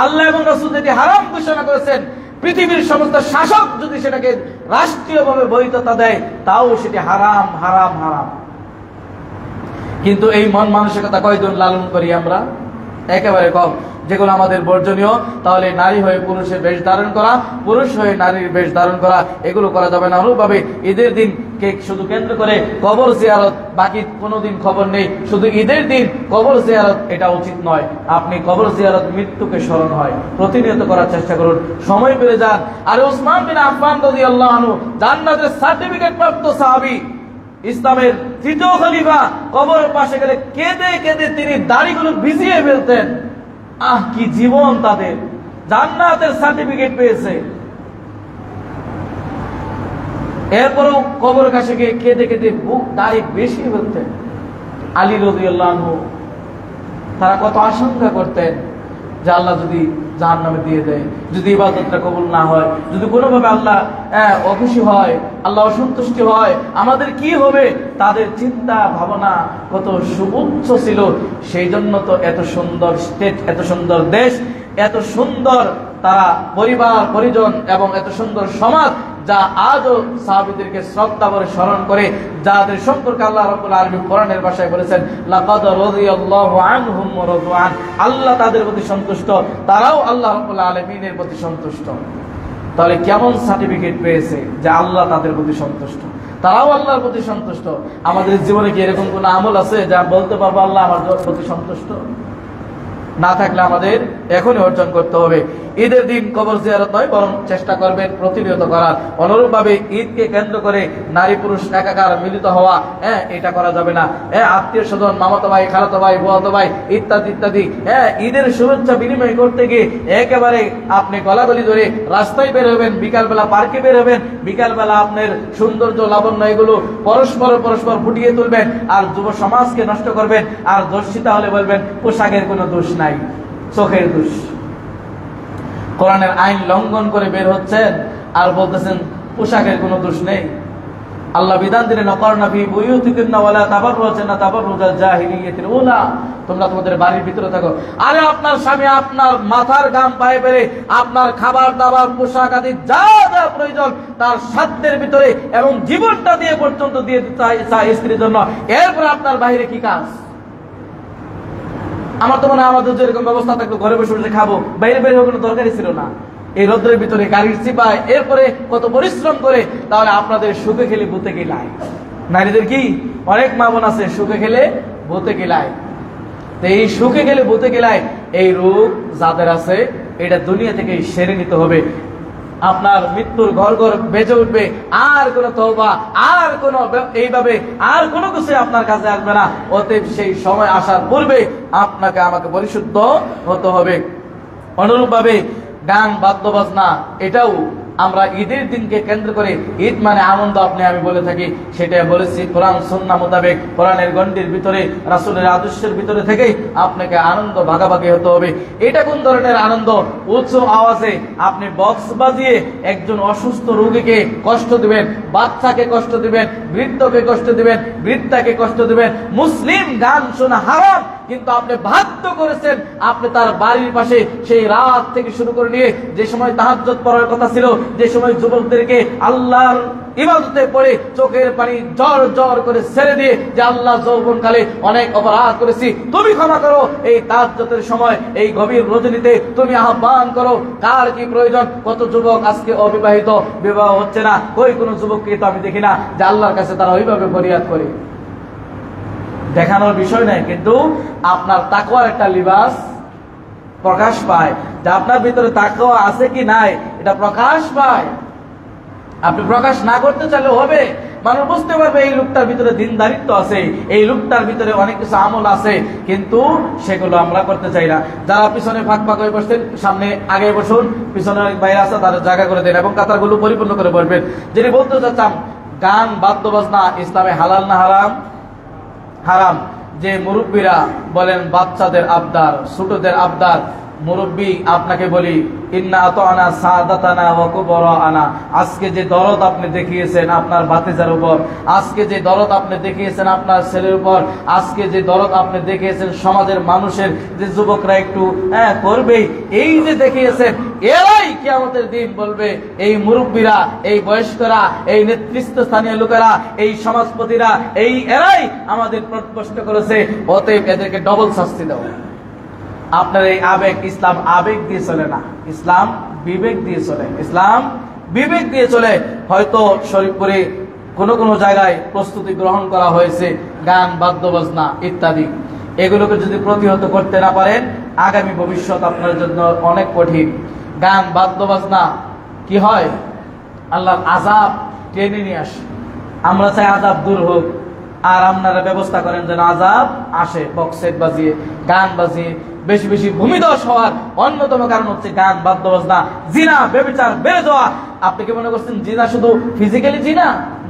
আল্লাহ এবং রাসূল যেটি হারাম ঘোষণা করেছেন, পৃথিবীর সমস্ত শাসক যদি সেটাকে রাষ্ট্রীয়ভাবে বৈধতা দেয়, তাও সেটি হারাম হারাম হারাম। কিন্তু এই মন মানসিকতা কয়জন লালন করি আমরা? একেবারে কম। যেগুলো আমাদের বর্জনীয়, তাহলে নারী হয়ে পুরুষের বেশ ধারণ করা, পুরুষ হয়ে নারীর বেশ ধারণ করা, এগুলো করা যাবে না। অনুরূপভাবে ঈদের দিন কে শুধু কেন্দ্র করে কবর জিয়ারত, বাকি কোনোদিন খবর নেই, শুধু ঈদের দিন কবর জিয়ারত, এটা উচিত নয়। আপনি কবর জিয়ারত মৃত্যুকে স্মরণ হয় প্রতিনিয়ত করার চেষ্টা করুন, সময় পেলে যান। আর উসমান বিন আফফান রাদিয়াল্লাহু আনহু জান্নাতের সার্টিফিকেট প্রাপ্ত সাহাবী, ইসলামের তৃতীয় খলিফা, কবরের পাশে গেলে কেঁদে কেঁদে তিনি দাড়িগুলো ভিজিয়ে ফেলতেন। কি জীবন তাদের, জান্নাতের সার্টিফিকেট পেয়েছে, এরপরও কবরের কাছে গিয়ে কেঁদে কেঁদে বুক দাড়ি বেশি ফেলতেন। আলী রাদিয়াল্লাহু আনহু তারা কত আশঙ্কা করতেন যে আল্লাহ যদি জাহান্নামে দিয়ে দেয়, যদি ইবাদতটা কবুল না হয়, যদি কোনোভাবে আল্লাহ অখুশি হয়, আল্লাহ অসন্তুষ্টি হয়, আমাদের কি হবে। তাদের চিন্তা ভাবনা কত সুউচ্চ ছিল। সেই জন্য তো এত সুন্দর স্টেট, এত সুন্দর দেশ, এত সুন্দর তারা পরিবার পরিজন এবং এত সুন্দর সমাজ, যা আজও সাহাবীদেরকে শ্রদ্ধা করে স্মরণ করে, যাদের সম্পর্কে আল্লাহ রাব্বুল আলামিন কোরআনের ভাষায় বলেছেন লাকাদ রাদিয়াল্লাহু আনহুম ওয়া রাদু আন, আল্লাহ তাদের প্রতি সন্তুষ্ট, তারাও আল্লাহ রাব্বুল আলামিনের প্রতি সন্তুষ্ট। তাহলে কেমন সার্টিফিকেট পেয়েছে যে আল্লাহ তাদের প্রতি সন্তুষ্ট, তারাও আল্লাহর প্রতি সন্তুষ্ট। আমাদের জীবনে কি এরকম কোন আমল আছে যা বলতে পারবো আল্লাহ আমার প্রতি সন্তুষ্ট? না থাকলে আমাদের এখনই অর্জন করতে হবে। ঈদের দিন কবর জিয়ারত নয়, বরং চেষ্টা করবেন প্রতিনিয়ত করার। অনুরূপভাবে ঈদকে কেন্দ্র করে নারী পুরুষ একাকার মিলিত হওয়া, এটা করা যাবে না। আত্মীয় স্বজন, মামাতো ভাই, খালাতো ভাই, বুয়াতো ভাই ইত্যাদি ইত্যাদি, ঈদের শুভেচ্ছা বিনিময় করতে গিয়ে একেবারে আপনি গলাগলি ধরে রাস্তায় বের হবেন, বিকালবেলা পার্কে বের হবেন, বিকালবেলা আপনার সৌন্দর্য লাবণ্য এগুলো পরস্পর ফুটিয়ে তুলবেন, আর যুব সমাজকে নষ্ট করবেন। আর দোষিতা হলে বলবেন পোশাকের কোনো দোষ নাই, চোখের দোষ। কোরআনের আইন লঙ্ঘন করে বের হচ্ছেন আর বলতেছেন পোশাকের কোনো দোষ নেই। আল্লাহ বিধান দিলেন ওয়াকারনা ফি বুয়ুতিকুন্না ওয়ালা তাবাররাজনা তাবাররুজাল জাহিলিয়াতিল উলা, তোমরা তোমাদের বাড়ির ভিতরে থাকো। আরে আপনার স্বামী আপনার মাথার গাম পায়ে পেরে আপনার খাবার দাবার পোশাক আদি যা যা প্রয়োজন তার সাধ্যের ভিতরে এবং জীবনটা দিয়ে পর্যন্ত দিয়ে দিতে চায় স্ত্রীর জন্য, এরপর আপনার বাইরে কি কাজ? আমার তো মনে হয় আমাদের যেরকম ব্যবস্থা থাকতো ঘরে বসে বসে খাবো, বাইরে বের হওয়ার কোনো দরকারই ছিল না। এই রোদ্রের ভিতরে গাড়ির চিপায় এরপরে কত পরিশ্রম করে, তাহলে আপনাদের সুখে খেলে ভূতে গেলায়। নারীদের কি অনেক মা বোন আছে সুখে খেলে ভূতে গেলায়। তো এই সুখে গেলে ভূতে গেলায় এই রোগ যাদের আছে, এটা দুনিয়া থেকে সেরে নিতে হবে। আপনার মৃত্যুর ঘর ঘর বেজে উঠবে, আর কোন তওবা, আর কোন এইভাবে আর কোনো কিছু আপনার কাছে আসবে না। অতএব সেই সময় আসার পূর্বে আপনাকে আমাকে পরিশুদ্ধ হতে হবে। অনুরূপভাবে গান বাদ্য বাজনা, এটাও আমরা ঈদের দিনকে কেন্দ্র করে, ঈদ মানে আনন্দ আপনি আমি বলে থাকি, সেটা বলেছি কোরআন সুন্নাহ মোতাবেক, কোরআনের গণ্ডির ভিতরে, রাসূলের আদর্শের ভিতরে থেকেই আপনাকে আনন্দ ভাগাভাগি হতে হবে। এটা কোন ধরনের আনন্দ? উচ্চ আওয়াজে আপনি বক্স বাজিয়ে একজন অসুস্থ রোগীকে কষ্ট দিবেন, বাচ্চাকে কষ্ট দিবেন, বৃদ্ধকে কষ্ট দিবেন, বৃদ্ধাকে কষ্ট দিবেন। মুসলিম গান শোনা হারাম, কিন্তু আপনি বাধ্য করেছেন আপনি তার বাড়ির পাশে সেই রাত থেকে শুরু করে নিয়ে যে সময় তাহাজ্জুদ পড়ার কথা ছিল, যে সময় যুবকদেরকে আল্লাহর ইবাদতে পড়ে চোখের পানি জর জর করে ছেড়ে দিয়ে যে আল্লাহ যৌবনকালে অনেক অপরাধ করেছি, তুমি ক্ষমা করো, এই তাহাজ্জুদের সময় এই গভীর রজনীতে তুমি আহ্বান করো। কার কি প্রয়োজন? কত যুবক আজকে অবিবাহিত, বিবাহ হচ্ছে না, কই কোনো যুবককে তো আমি দেখি না যে আল্লাহর কাছে তারা ওইভাবে ফরিয়াদ করে। দেখানোর বিষয় নাই, কিন্তু আপনার তাকওয়ার একটা লিবাস প্রকাশ পায়, যে আপনার ভিতরে তাকওয়া আছে কি নাই এটা প্রকাশ পায়। আপনি প্রকাশ না করতে চাইলে হবে, মানুষ বুঝতে পারবে এই লোকটার ভিতরে দিনদারিত্ব আছে, এই লোকটার ভিতরে অনেক কিছু আমল আছে, কিন্তু সেগুলো আমরা করতে চাই না। যারা পিছনে ফাঁক ফাঁক হয়ে বসছেন সামনে আগে বসুন, পিছনে বাইরে আছে তাদের জায়গা করে দেন এবং কাতারগুলো পরিপূর্ণ করে বসবেন। যিনি বলতে চাচ্ছেন গান বাদ্য বাজনা ইসলামে হালাল না হারাম? হারাম। যে মুরব্বীরা বলেন বাচ্চাদের আবদার, ছোটদের আবদার, মুরব্বী আপনাকে বলি ইন্না আতানা সাদাতানা ওয়া কুবরানা, আজকে যে দরদ আপনি দেখিয়েছেন আপনার ভাতিজার উপর, আজকে যে দরদ আপনি দেখিয়েছেন আপনার ছেলের উপর, আজকে যে দরদ আপনি দেখিয়েছেন সমাজের মানুষের, যে যুবকরা একটু করবে, এই যে দেখিয়েছেন, এরাই কিয়ামতের দিন বলবে এই মুরব্বীরা, এই বয়স্করা, এই নেতৃস্থানীয় লোকেরা, এই সমাজপতিরা, এরাই আমাদের প্রশ্ন করেছে, অতএব এদেরকে ডবল শাস্তি দাও। আপনার এই আবেগ, ইসলাম আবেগ দিয়ে চলে না, ইসলাম বিবেক দিয়ে চলে। ইসলাম বিবেক দিয়ে চলে। হয়তো শরীফপুরে কোনো কোনো জায়গায় প্রস্তুতি গ্রহণ করা হয়েছে গান, বাদ্যবাজনা ইত্যাদি, এগুলোকে যদি প্রতিহত করতে না পারেন আগামী ভবিষ্যৎ আপনার জন্য অনেক কঠিন। গান, বাদ্যবাজনা কি হয়, আল্লাহর আযাব টেনে নিয়ে আসে। আমরা চাই আযাব দূর হোক, আর আপনারা ব্যবস্থা করেন যেন আযাব আসে। বক্সেট বাজিয়ে, গান বাজিয়ে বেশি বেশি ভূমিধস হওয়ার অন্যতম কারণ হচ্ছে গান, বাদ্যবাজনা, জিনা, ব্যভিচার বেড়ে যাওয়া। আপনি কি মনে করছেন জিনা শুধু ফিজিক্যালি জিনা?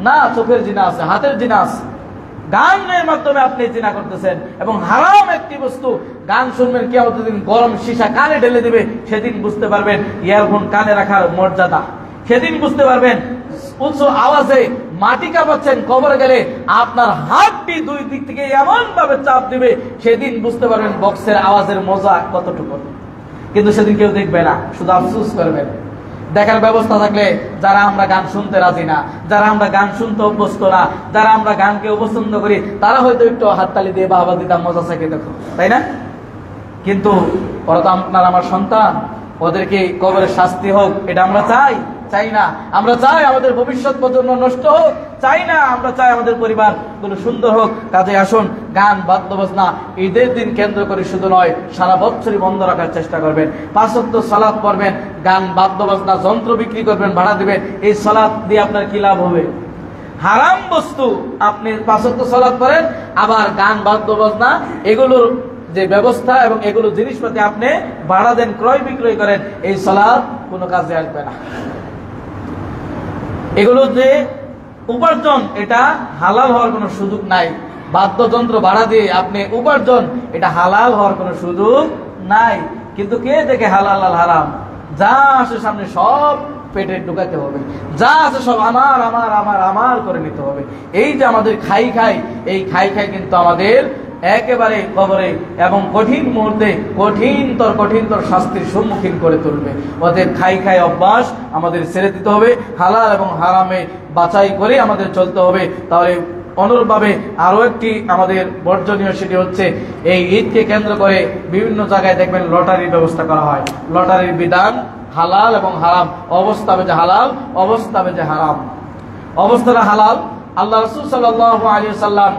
না, চোখের জিনা আছে, হাতের জিনা আছে। গানের মাধ্যমে আপনি জিনা করতেছেন এবং হারাম একটি বস্তু। গান শুনবেন, কিয়ামতের দিন গরম সীসা কানে ঢেলে দিবে, সেদিন বুঝতে পারবেন ইয়ারফোন কানে রাখার মর্যাদা। সেদিন বুঝতে পারবেন উচ্চ আওয়াজে মাটি কাঁপাচ্ছেন, কবরে গেলে আপনার হাতটি দুই দিক থেকে এমন ভাবে চাপ দিবে, সেদিন বুঝতে পারবেন বক্সের আওয়াজের মজা কতটুকু। কিন্তু সেদিন কেউ দেখবে না, শুধু আফসোস করবেন। দেখার ব্যবস্থা থাকলে যারা আমরা গান শুনতে রাজি না, যারা আমরা গান শুনতে অভ্যস্ত না, যারা আমরা গানকে অপছন্দ করি, তারা হয়তো একটু হাততালি দিয়ে বাবা দিতাম, মজা চাকে দেখো, তাই না? কিন্তু ওরা তো আপনার আমার সন্তান, ওদেরকে কবরের শাস্তি হোক এটা আমরা চাই? চাই না। আমরা চাই আমাদের ভবিষ্যৎ প্রজন্ম নষ্ট হোক? চাই না। আমরা চাই আমাদের পরিবার গুলো সুন্দর হোক। কাজে আসুন, গান, বাদ্যবাজনা ঈদের দিন কেন্দ্র করে শুধু নয়, সারা বছরই বন্ধ রাখার চেষ্টা করবেন। 5 ওয়াক্ত সালাত পড়বেন, গান, বাদ্যবাজনা, যন্ত্র বিক্রি করবেন, ভাড়া দিবেন। এই সালাত দিয়ে আপনার কি লাভ হবে? হারাম বস্তু আপনি 5 ওয়াক্ত সালাত পড়েন, আবার গান, বাদ্যবাজনা এগুলোর যে ব্যবস্থা এবং এগুলো জিনিসপাতি আপনি ভাড়া দেন, ক্রয় বিক্রয় করেন, এই সালাত কোনো কাজে আসবে না। এগুলো যে উপার্জন, এটা হালাল হওয়ার কোনো সুযোগ নাই। বাদ্যযন্ত্র ভাড়া দিয়ে আপনি উপার্জন, এটা হালাল হওয়ার কোনো সুযোগ নাই। কিন্তু কে দেখে হালাল আর হারাম? যা আসে সামনে সব পেটে ঢুকাতে হবে, যা আছে সব আমার আমার আমার আমার করে নিতে হবে। এই যে আমাদের খাই খাই, এই খাই খাই কিন্তু আমাদের একেবারে কবরে এবং কঠিন মুহূর্তে কঠিনতর শাস্তির সম্মুখীন করে তুলবে। ওদের খাই খাই অভ্যাস আমাদের ছেড়ে দিতে হবে, হালাল এবং হারামে বাছাই করে আমাদের চলতে হবে। তাহলে অনুরূপভাবে আরো একটি আমাদের বর্জনীয়, সেটি হচ্ছে এই ঈদকে কেন্দ্র করে বিভিন্ন জায়গায় দেখবেন লটারির ব্যবস্থা করা হয়। লটারির বিধান হালাল এবং হারাম, অবস্থা হবে যে হালাল, অবস্থা হবে যে হারাম। অবস্থাটা হালাল। আল্লাহ রাসূল সাল্লাল্লাহু আলাইহি ওয়াসাল্লাম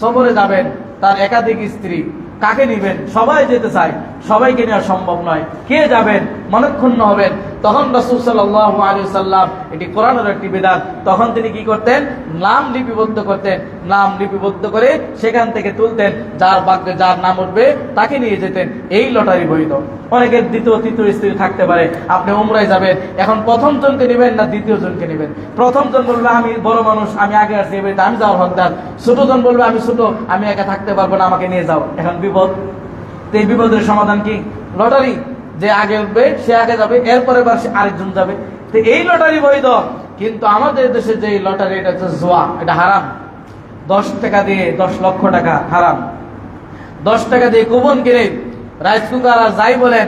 সফরে যাবেন, তার একাধিক স্ত্রী, কাকে নিবেন? সবাই যেতে চায়, সবাইকে নেওয়া সম্ভব নয়। কে যাবেন? মনক্ষুণ্ণ হবেন। তখন রাসূল সাল্লাল্লাহু আলাইহি ওয়াসাল্লাম, এটি কোরআনের একটি বিধান, তখন তিনি কি করতেন? নাম লিপিবদ্ধ করতেন। নাম লিপিবদ্ধ করে সেখান থেকে তুলতেন, যার ভাগ্যে যার নাম উঠবে তাকে নিয়ে যেতেন। এই লটারি বৈধ। অনেকের দ্বিতীয় তৃতীয় স্ত্রী থাকতে পারে। আপনি উমরায় যাবেন, এখন প্রথম জনকে নেবেন না দ্বিতীয় জনকে নেবেন? প্রথম জন বলবে আমি বড় মানুষ, আমি আগে আসছি, আমি যাওয়ার হকদার। ছোট জন বলবে আমি ছোট, আমি একা থাকতে পারবো না, আমাকে নিয়ে যাও। এখন বিপদ। এই বিপদের সমাধান কি? লটারি। যে আগে উঠবে সে আগে যাবে, এরপরে সে আরেকজন যাবে। তো এই লটারি বৈধ। কিন্তু আমাদের দেশে যে লটারি, এটা হচ্ছে জুয়া, এটা হারাম। 10 টাকা দিয়ে 10 লক্ষ টাকা হারাম। 10 টাকা দিয়ে কুপন কিনে রাইস কুকার আর যাই বলেন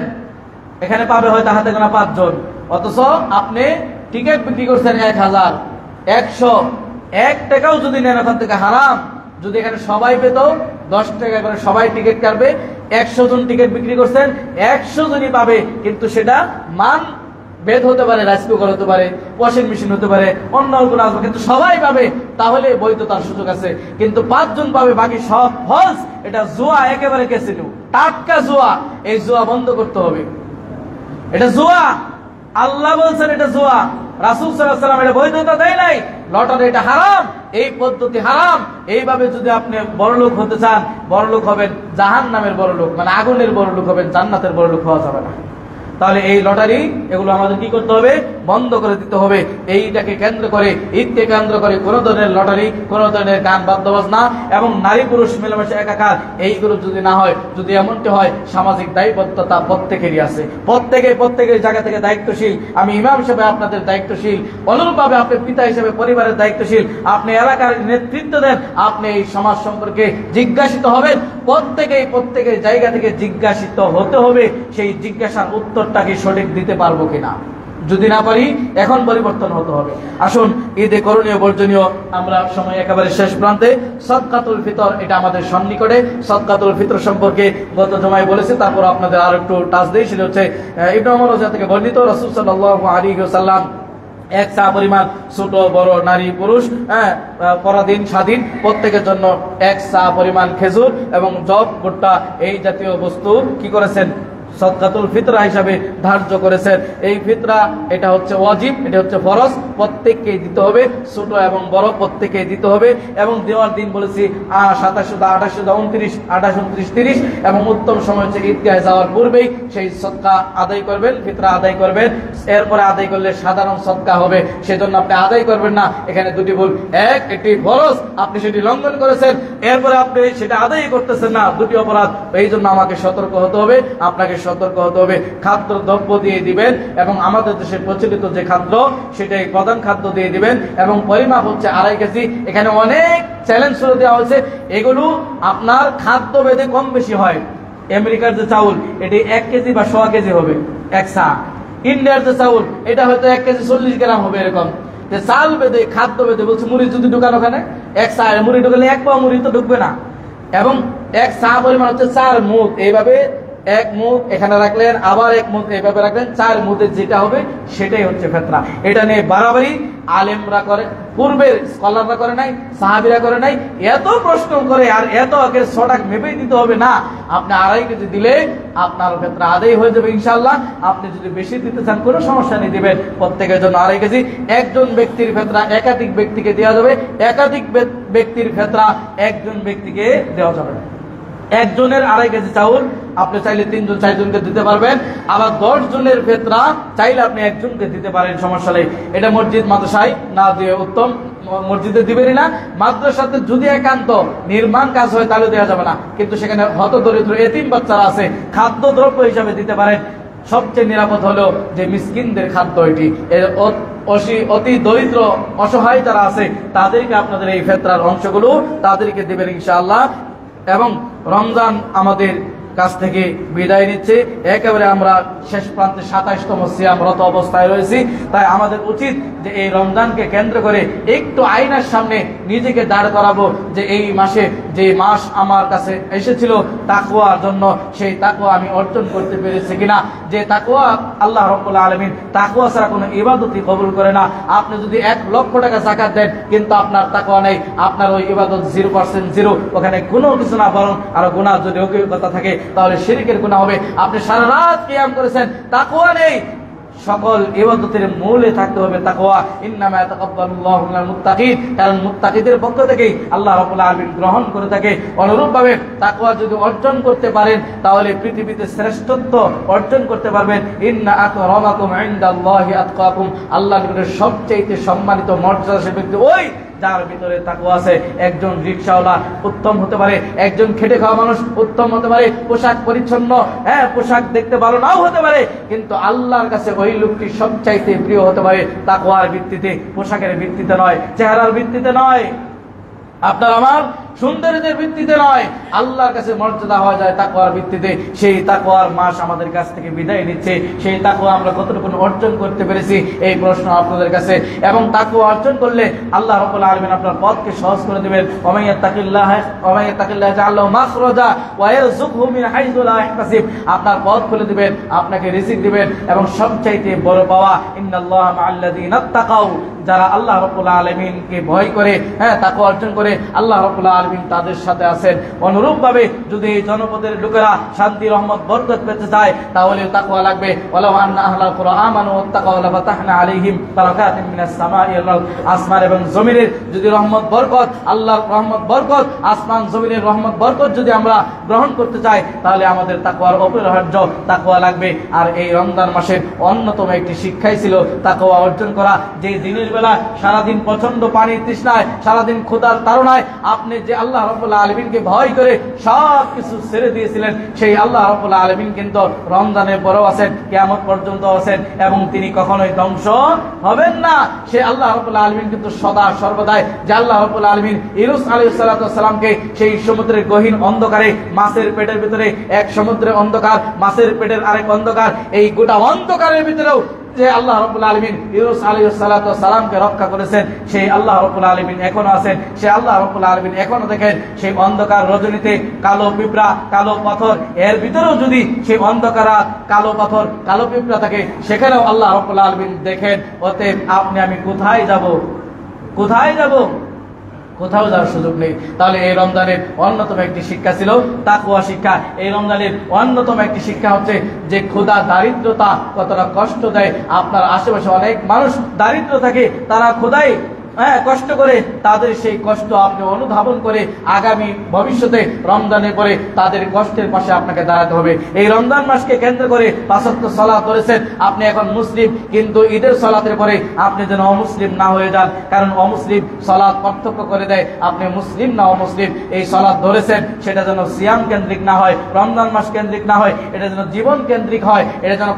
এখানে পাবে হয়তো হাতে গোনা 5 জন, অথচ আপনি টিকিট বিক্রি করছেন 1000, 100, 1 টাকাও যদি নেন ওখান থেকে হারাম। যদি এখানে সবাই পেত 10 টাকা করে সবাই টিকিট কাটবে, 100 জন টিকিট বিক্রি করছেন, 100 জনই পাবে। কিন্তু সেটা মান বেদ হতে পারে, রাইস কুকার হতে পারে, ওয়াশিং মেশিন হতে পারে, অন্য কোনো আসবে, কিন্তু সবাই পাবে, তাহলে বৈধতার সুযোগ আছে। কিন্তু 5 জন পাবে, বাকি সব ফলস। এটা জুয়া, একেবারে ক্যাসিনো, টাটকা জুয়া। এই জুয়া বন্ধ করতে হবে। এটা জুয়া, আল্লাহ বলছেন এটা জুয়া। রাসূল সাল্লাল্লাহু আলাইহি ওয়াসাল্লাম এটা বৈধতা দেয় নাই। লটারি এটা হারাম, এই পদ্ধতি হারাম। এইভাবে যদি আপনি বড়লোক হতে চান, বড়লোক হবেন জাহান্নামের বড়লোক, মানে আগুনের বড়লোক হবেন, জান্নাতের বড়লোক হওয়া যাবে না। তাহলে এই লটারি এগুলো আমাদের কি করতে হবে? বন্ধ করে দিতে হবে। এইটাকে কেন্দ্র করে, ঈদকে কেন্দ্র করে কোনো ধরনের লটারি, কোনো ধরনের গান, বাদ্যবাজনা এবং নারী পুরুষ মেলামেশা একাকার, এইগুলো যদি না হয়, যদি এমনটি হয়, সামাজিক দায়বদ্ধতা প্রত্যেকেরই আছে। প্রত্যেকের জায়গা থেকে দায়িত্বশীল। আমি ইমাম হিসেবে আপনাদের দায়িত্বশীল, অনুরূপভাবে আপনি পিতা হিসেবে পরিবারের দায়িত্বশীল, আপনি এলাকার নেতৃত্ব দেন, আপনি এই সমাজ সম্পর্কে জিজ্ঞাসিত হবেন। প্রত্যেকের জায়গা থেকে জিজ্ঞাসিত হতে হবে। সেই জিজ্ঞাসার উত্তরটাকে সঠিক দিতে পারবো কিনা। যদি না পারি এখন পরিবর্তন হতে হবে। আসুন ঈদে করণীয় বর্জনীয় আমরা সময় একেবারে শেষ প্রান্তে। সদকাতুল ফিতর এটা আমাদের সন্নিকটে। সদকাতুল ফিতর সম্পর্কে গত জমায় বলেছি, তারপর আপনাদের আর একটু টাচ দেই। সেটা হচ্ছে ইবনে ওমর রাদিয়াল্লাহু থেকে বর্ণিত, রাসূল সাল্লাল্লাহু আলাইহি ওয়াসাল্লাম এক সা পরিমাণ ছোট বড় নারী পুরুষ পরাধীন স্বাধীন প্রত্যেকের জন্য এক সা পরিমাণ খেজুর এবং জব ভুট্টা এই জাতীয় বস্তু কি করেছেন, সদকাতুল ফিতরা হিসাবে ধার্য করেছেন। এই ফিতরা এটা হচ্ছে ওয়াজিব, এটা হচ্ছে ফরজ, প্রত্যেককে দিতে হবে, ছোট এবং বড় প্রত্যেককে দিতে হবে। এবং দেওয়ার দিন বলেছি 27, 28, 29, 28, 29, 30 এবং উত্তম সময় হচ্ছে ঈদগাহে যাওয়ার পূর্বেই সেই সদকা আদায় করবেন, ফিতরা আদায় করবেন। এরপরে আদায় করলে সাধারণ সদকা হবে, সেজন্য আপনি আদায় করবেন না। এখানে দুটি ভুল, এক এটি ফরজ আপনি সেটি লঙ্ঘন করেছেন, এরপরে আপনি সেটা আদায় করতেছেন না, দুটি অপরাধ। এই জন্য আমাকে সতর্ক হতে হবে, আপনাকে সতর্ক হতে হবে। খাদ্য দ্রব্য দিয়ে দিবেন এবং আমাদের দেশে প্রচলিত যে খাদ্য সেটাই প্রধান খাদ্য দিয়ে দিবেন এবং পরিমাপ হচ্ছে 2.5 কেজি। এখানে অনেক চ্যালেঞ্জ করে দেওয়া হয়েছে, এগুলো আপনার খাদ্য ভেদে কম বেশি হয়। আমেরিকার যে চাউল এটি 1 কেজি বা 100 কেজি হবে এক সা। ইন্ডিয়ার যে চাউল এটা হয়তো 1 কেজি 40 গ্রাম হবে। এরকম যে চাল বেদে খাদ্য বেদে বলছে মুড়ি যদি ঢুকান ওখানে এক সা মুড়ি ঢুকালে 1 পাও মুড়ি তো ঢুকবে না। এবং এক সা পরিমাণ হচ্ছে 4 মুঠ, এইভাবে 1 মুঠ এখানে রাখলেন, আবার 1 মুঠ এইভাবে রাখলেন, 4 মুঠে যেটা হবে সেটাই হচ্ছে ফিতরা। এটা নিয়ে বাড়াবাড়ি আলেমরা করে, পূর্বের স্কলাররা করে নাই, সাহাবীরা করে নাই, এত প্রশ্ন করে আর এত আগে 100 টাকা মেপেই দিতে হবে না। আপনি 2.5 কেজি দিলে আপনার ফিতরা আদায় হয়ে যাবে ইনশাআল্লাহ। আপনি যদি বেশি দিতে চান কোনো সমস্যা নেই, দিবেন প্রত্যেকের জন্য 2.5 কেজি। একজন ব্যক্তির ফিতরা একাধিক ব্যক্তিকে দেওয়া যাবে, একাধিক ব্যক্তির ফিতরা একজন ব্যক্তিকে দেওয়া যাবে না। একজনের 2.5 কেজি চাউল আপনি চাইলে 3 জন 4 জনকে দিতে পারবেন, আবার 10 জনের ফিতরা চাইলে আপনি একজনকে দিতে পারেন, সমস্যা নেই। এটা মসজিদ মাদ্রাসায় না দিয়ে উত্তম, মসজিদে দিবেনই না। মাদ্রাসাতে যদি একান্ত নির্মাণ কাজ হয় তাহলে দেওয়া যাবে না, কিন্তু সেখানে হতদরিদ্র এতিম বাচ্চারা আছে, খাদ্য দ্রব্য হিসাবে দিতে পারেন। সবচেয়ে নিরাপদ হলো যে মিসকিনদের খাদ্য, এটি অতি দরিদ্র অসহায় যারা আছে তাদেরকে আপনাদের এই ফিতরার অংশগুলো তাদেরকে দিবেন ইনশাআল্লাহ। এবং রমজান আমাদের কাছ থেকে বিদায় নিচ্ছে, একেবারে আমরা শেষ প্রান্তে 27তম সিয়ামরত অবস্থায় রয়েছি। তাই আমাদের উচিত যে এই রমজানকে কেন্দ্র করে একটু আয়নার সামনে নিজেকে দাঁড় করাবো যে এই মাসে যে মাস আমার কাছে এসেছিল তাকওয়ার জন্য, সেই তাকওয়া আমি অর্জন করতে পেরেছি কিনা। যে তাকওয়া আল্লাহ রাব্বুল আলামিন তাকওয়া ছাড়া কোনো ইবাদতই কবুল করে না। আপনি যদি 1 লক্ষ টাকা যাকাত দেন কিন্তু আপনার তাকওয়া নেই, আপনার ওই ইবাদত 0% জিরো, ওখানে কোনো কিছু না, বরং আরো গুনাহ যদি অভিজ্ঞতা থাকে তাহলে শিরকের গুনাহ হবে। আপনি সারা রাত কিয়াম করেছেন, তাকওয়া নেই। সকল ইবাদতের মূলে থাকতে হবে তাকওয়া। ইন্নামা ইয়াতাকাব্বালুল্লাহু মিনাল মুত্তাকিন, কারণ মুত্তাকিদের পক্ষ থেকেই আল্লাহ রাব্বুল আলামিন গ্রহণ করে থাকে। অনুরূপভাবে তাকওয়া যদি অর্জন করতে পারেন তাহলে পৃথিবীতে শ্রেষ্ঠত্ব অর্জন করতে পারবেন। ইন্না আকরামাকুম ইনদাল্লাহি আতকাকুম, আল্লাহর নিকটে সবচেয়ে সম্মানিত মর্যাদাশীল ব্যক্তি ওই যার ভিতরে তাকওয়া আছে। একজন রিকশাওয়ালা উত্তম হতে পারে, একজন খেটে খাওয়া মানুষ উত্তম হতে পারে, পোশাক পরিচ্ছন্ন, পোশাক দেখতে ভালো নাও হতে পারে, কিন্তু আল্লাহর কাছে ওই লোকটি সবচাইতে প্রিয় হতে পারে তাকওয়ার ভিত্তিতে, পোশাকের ভিত্তিতে নয়, চেহারার ভিত্তিতে নয়, আপনার আমার সুন্দরীদের ভিত্তিতে নয়। আল্লাহর কাছে মর্যাদা হওয়া যায় তাকওয়ার ভিত্তিতে। সেই তাকওয়ার মাস আমাদের কাছ থেকে বিদায় নিচ্ছে। সেই তাকওয়া আমরা কতটুকু অর্জন করতে পেরেছি এই প্রশ্ন আপনাদের কাছে। এবং তাকওয়া অর্জন করলে আল্লাহ রাব্বুল আলামিন আপনার পথকে সহজ করে দিবেন। ওমাইয়াত্তাকিল্লাহ জাআল লাহু মাখরাজা ওয়া ইয়ারযুকহু মিন হাইসু লা ইয়াহতাসিব, আপনার পথ খুলে দিবেন, আপনাকে রিজিক দিবেন। এবং সবচাইতে বড় পাওয়া ইন্নাল্লাহা মাআল্লাযিনা তাকাউ, যারা আল্লাহ রাব্বুল আলামিনকে ভয় করে, তাকওয়া অর্জন করে, আল্লাহ রাব্বুল আলামিন তাদের সাথে আছেন। অনুরূপভাবে যদি এই জনপদের লোকেরা শান্তি রহমত বরকত পেতে চায় তাহলে তাকওয়া লাগবে। ওয়ালাউ আন্না আহলাল কুরআ আমানু ওয়াত্তাকাউ লাফাতাহনা আলাইহিম বারাকাতিন মিনাস সামাই ওয়াল আরদ, আসমান এবং জমিনের যদি রহমত বরকত, আল্লাহর রহমত বরকত, আসমান জমিনের রহমত বরকত যদি আমরা গ্রহণ করতে চাই তাহলে আমাদের তাকওয়ার অপরিহার্য তাকওয়া লাগবে। আর এই রমজান মাসের অন্যতম একটি শিক্ষাই ছিল তাকওয়া অর্জন করা। যে দিনের বেলা সারাদিন প্রচন্ড পানির তৃষ্ণায়, সারাদিন ক্ষুধার তাড়নায় আপনি যে আল্লাহ রাব্বুল আলামিনকে ভয় করে সব কিছু ছেড়ে দিয়েছিলেন, সেই আল্লাহ রাব্বুল আলামিন কিন্তু রমজানের পরেও আছেন, কিয়ামত পর্যন্ত আছেন এবং তিনি কখনোই ধ্বংস হবেন না। সেই আল্লাহ রাব্বুল আলামিন কিন্তু সদা সর্বদাই, যে আল্লাহ রাব্বুল আলামিন ইউনূস আলাইহিস সালামকে সেই সমুদ্রের গহীন অন্ধকারে, মাছের পেটের ভিতরে এক সমুদ্রের অন্ধকার, মাছের পেটের আরেক অন্ধকার, এই গোটা অন্ধকারের ভিতরেও যে আল্লাহ রাব্বুল আলামিন ইউনূস আলাইহিস সালাতু ওয়াস সালামকে রক্ষা করেছেন, সেই আল্লাহ রাব্বুল আলামিন এখনো আছেন। সেই আল্লাহ রাব্বুল আলামিন এখনো দেখেন সেই অন্ধকার রজনীতে কালো পিঁপড়া, কালো পাথর, এর ভিতরেও যদি সেই অন্ধকার কালো পাথর, কালো পিঁপড়া থাকে, সেখানেও আল্লাহ রাব্বুল আলামিন দেখেন। অতএব আপনি আমি কোথায় যাব? কোথায় যাব? কোথাও যাওয়ার সুযোগ নেই। তাহলে এই রমজানের অন্যতম একটি শিক্ষা ছিল তাকওয়া শিক্ষা। এই রমজানের অন্যতম একটি শিক্ষা হচ্ছে যে ক্ষুধা, দারিদ্রতা কতটা কষ্ট দেয়। আপনার আশেপাশে অনেক মানুষ দারিদ্র থাকে, তারা ক্ষুধায় কষ্ট করে, তাদের সেই কষ্ট আপনি অনুধাবন করে আগামী ভবিষ্যতে রমজানের পরে তাদের কষ্টের পাশে আপনাকে দাঁড়াতে হবে। এই রমজান মাসকে কেন্দ্র করে 5 ওয়াক্ত সালাত করেছেন, আপনি এখন মুসলিম, কিন্তু ঈদের সালাতের পরে আপনি যেন অমুসলিম না হয়ে যান। কারণ অমুসলিম সালাত পার্থক্য করে দেয়, আপনি মুসলিম না অমুসলিম। এই সালাত ধরেছেন, সেটা যেন সিয়াম কেন্দ্রিক না হয়, রমজান মাস কেন্দ্রিক না হয়, এটা যেন জীবন কেন্দ্রিক হয়, এটা যেন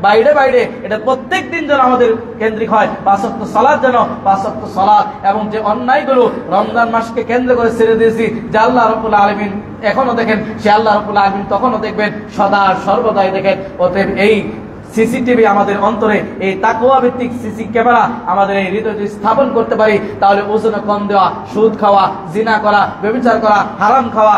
বাইরে বাইরে, এটা প্রত্যেক দিন যেন আমাদের কেন্দ্রিক হয়। 5 ওয়াক্ত সালাত যেন 5 ওয়াক্ত সালাত, এবং যে অন্যায়গুলো রমজান মাসকে কেন্দ্র করে ছেড়ে দিয়েছি, যে আল্লাহ রাব্বুল আলামিন এখনো দেখেন, সে আল্লাহ রাব্বুল আলামিন তখনও দেখবেন, সদা সর্বদাই দেখেন। অতএব এই সিসিটিভি আমাদের অন্তরে, এই তাকওয়া ভিত্তিক সিসি ক্যামেরা আমাদের এই হৃদয়ে স্থাপন করতে পারি, তাহলে ওজনে কম দেওয়া, সুদ খাওয়া, জিনা করা, ব্যভিচার করা, হারাম খাওয়া,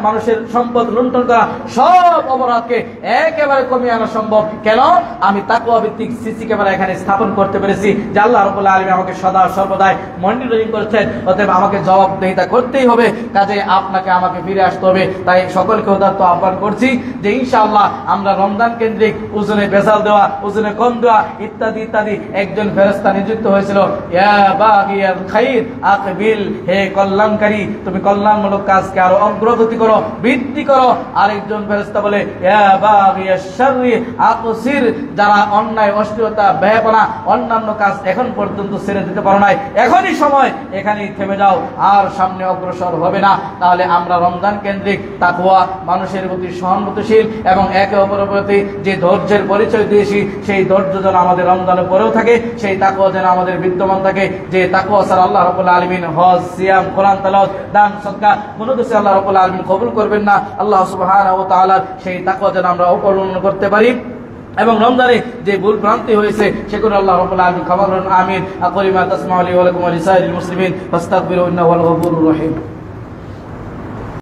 মানুষের সম্পদ লুণ্ঠন করা, সব অপরাধকে একেবারে কমিয়ে আনা সম্ভব। কেন? আমি তাকওয়া ভিত্তিক সিসি ক্যামেরা এখানে স্থাপন করতে পেরেছি, যে আল্লাহ রাব্বুল আলামিন আমাকে সদা সর্বদাই মনিটরিং করছেন। অতএব আমাকে জবাবদিহিতা করতেই হবে, কাজে আপনাকে আমাকে ফিরে আসতে হবে। তাই সকলকে উদাত্ত আহ্বান করছি যে ইনশাআল্লাহ আমরা রমজান কেন্দ্রিক ওজনে বেজাল দেওয়া, ওজনে কম দেওয়া ইত্যাদি ইত্যাদি। একজন ফেরেশতা নিযুক্ত হয়েছিল, ইয়া বাগিয়াল খাইর আকবিল, হে কল্যাণকারী, তুমি কল্যাণমূলক কাজকে আরো অগ্রগতি করো, বৃদ্ধি করো। আরেকজন ফেরেশতা বলে, ইয়া বাগিয়াশ শাররি আকসির, যারা অন্যায়, অশ্লীলতা, বেহায়াপনা, অন্যান্য কাজ এখন পর্যন্ত ছেড়ে দিতে পারো নাই, এখনই সময়, এখানেই থেমে যাও, আর সামনে অগ্রসর হবে না। তাহলে আমরা রমজান কেন্দ্রিক তাকওয়া, মানুষের প্রতি সহানুভূতিশীল এবং একে অপরের প্রতি যে ধৈর্যের পরিচয় দিয়েছি, সেই ধৈর্য যেন আমাদের রমজানের পরেও থাকে, সেই তাকওয়া যেন আমাদের বিদ্যমান থাকে। যে তাকওয়া ছাড়া আল্লাহ রাব্বুল আলামিন হজ, সিয়াম, কোরআন তেলাওয়াত, দান, সদকা কোনো কিছু আল্লাহ রাব্বুল আলামিন কবুল করবেন না। আল্লাহ সুবহানাহু ওয়া তাআলা সেই তাকওয়া যেন আমরা অবলম্বন করতে পারি, এবং রমজানে যে ভুল ভ্রান্তি হয়েছে সেগুলো আল্লাহ রাব্বুল আলামিন ক্ষমা করুন। আমিন। আকুলু মা তাসমাউন ওয়া লাকুম ওয়া লিসাইরিল মুসলিমিন ফাস্তাগফিরু ইন্নাহু হুয়াল গফুরুর রহিম।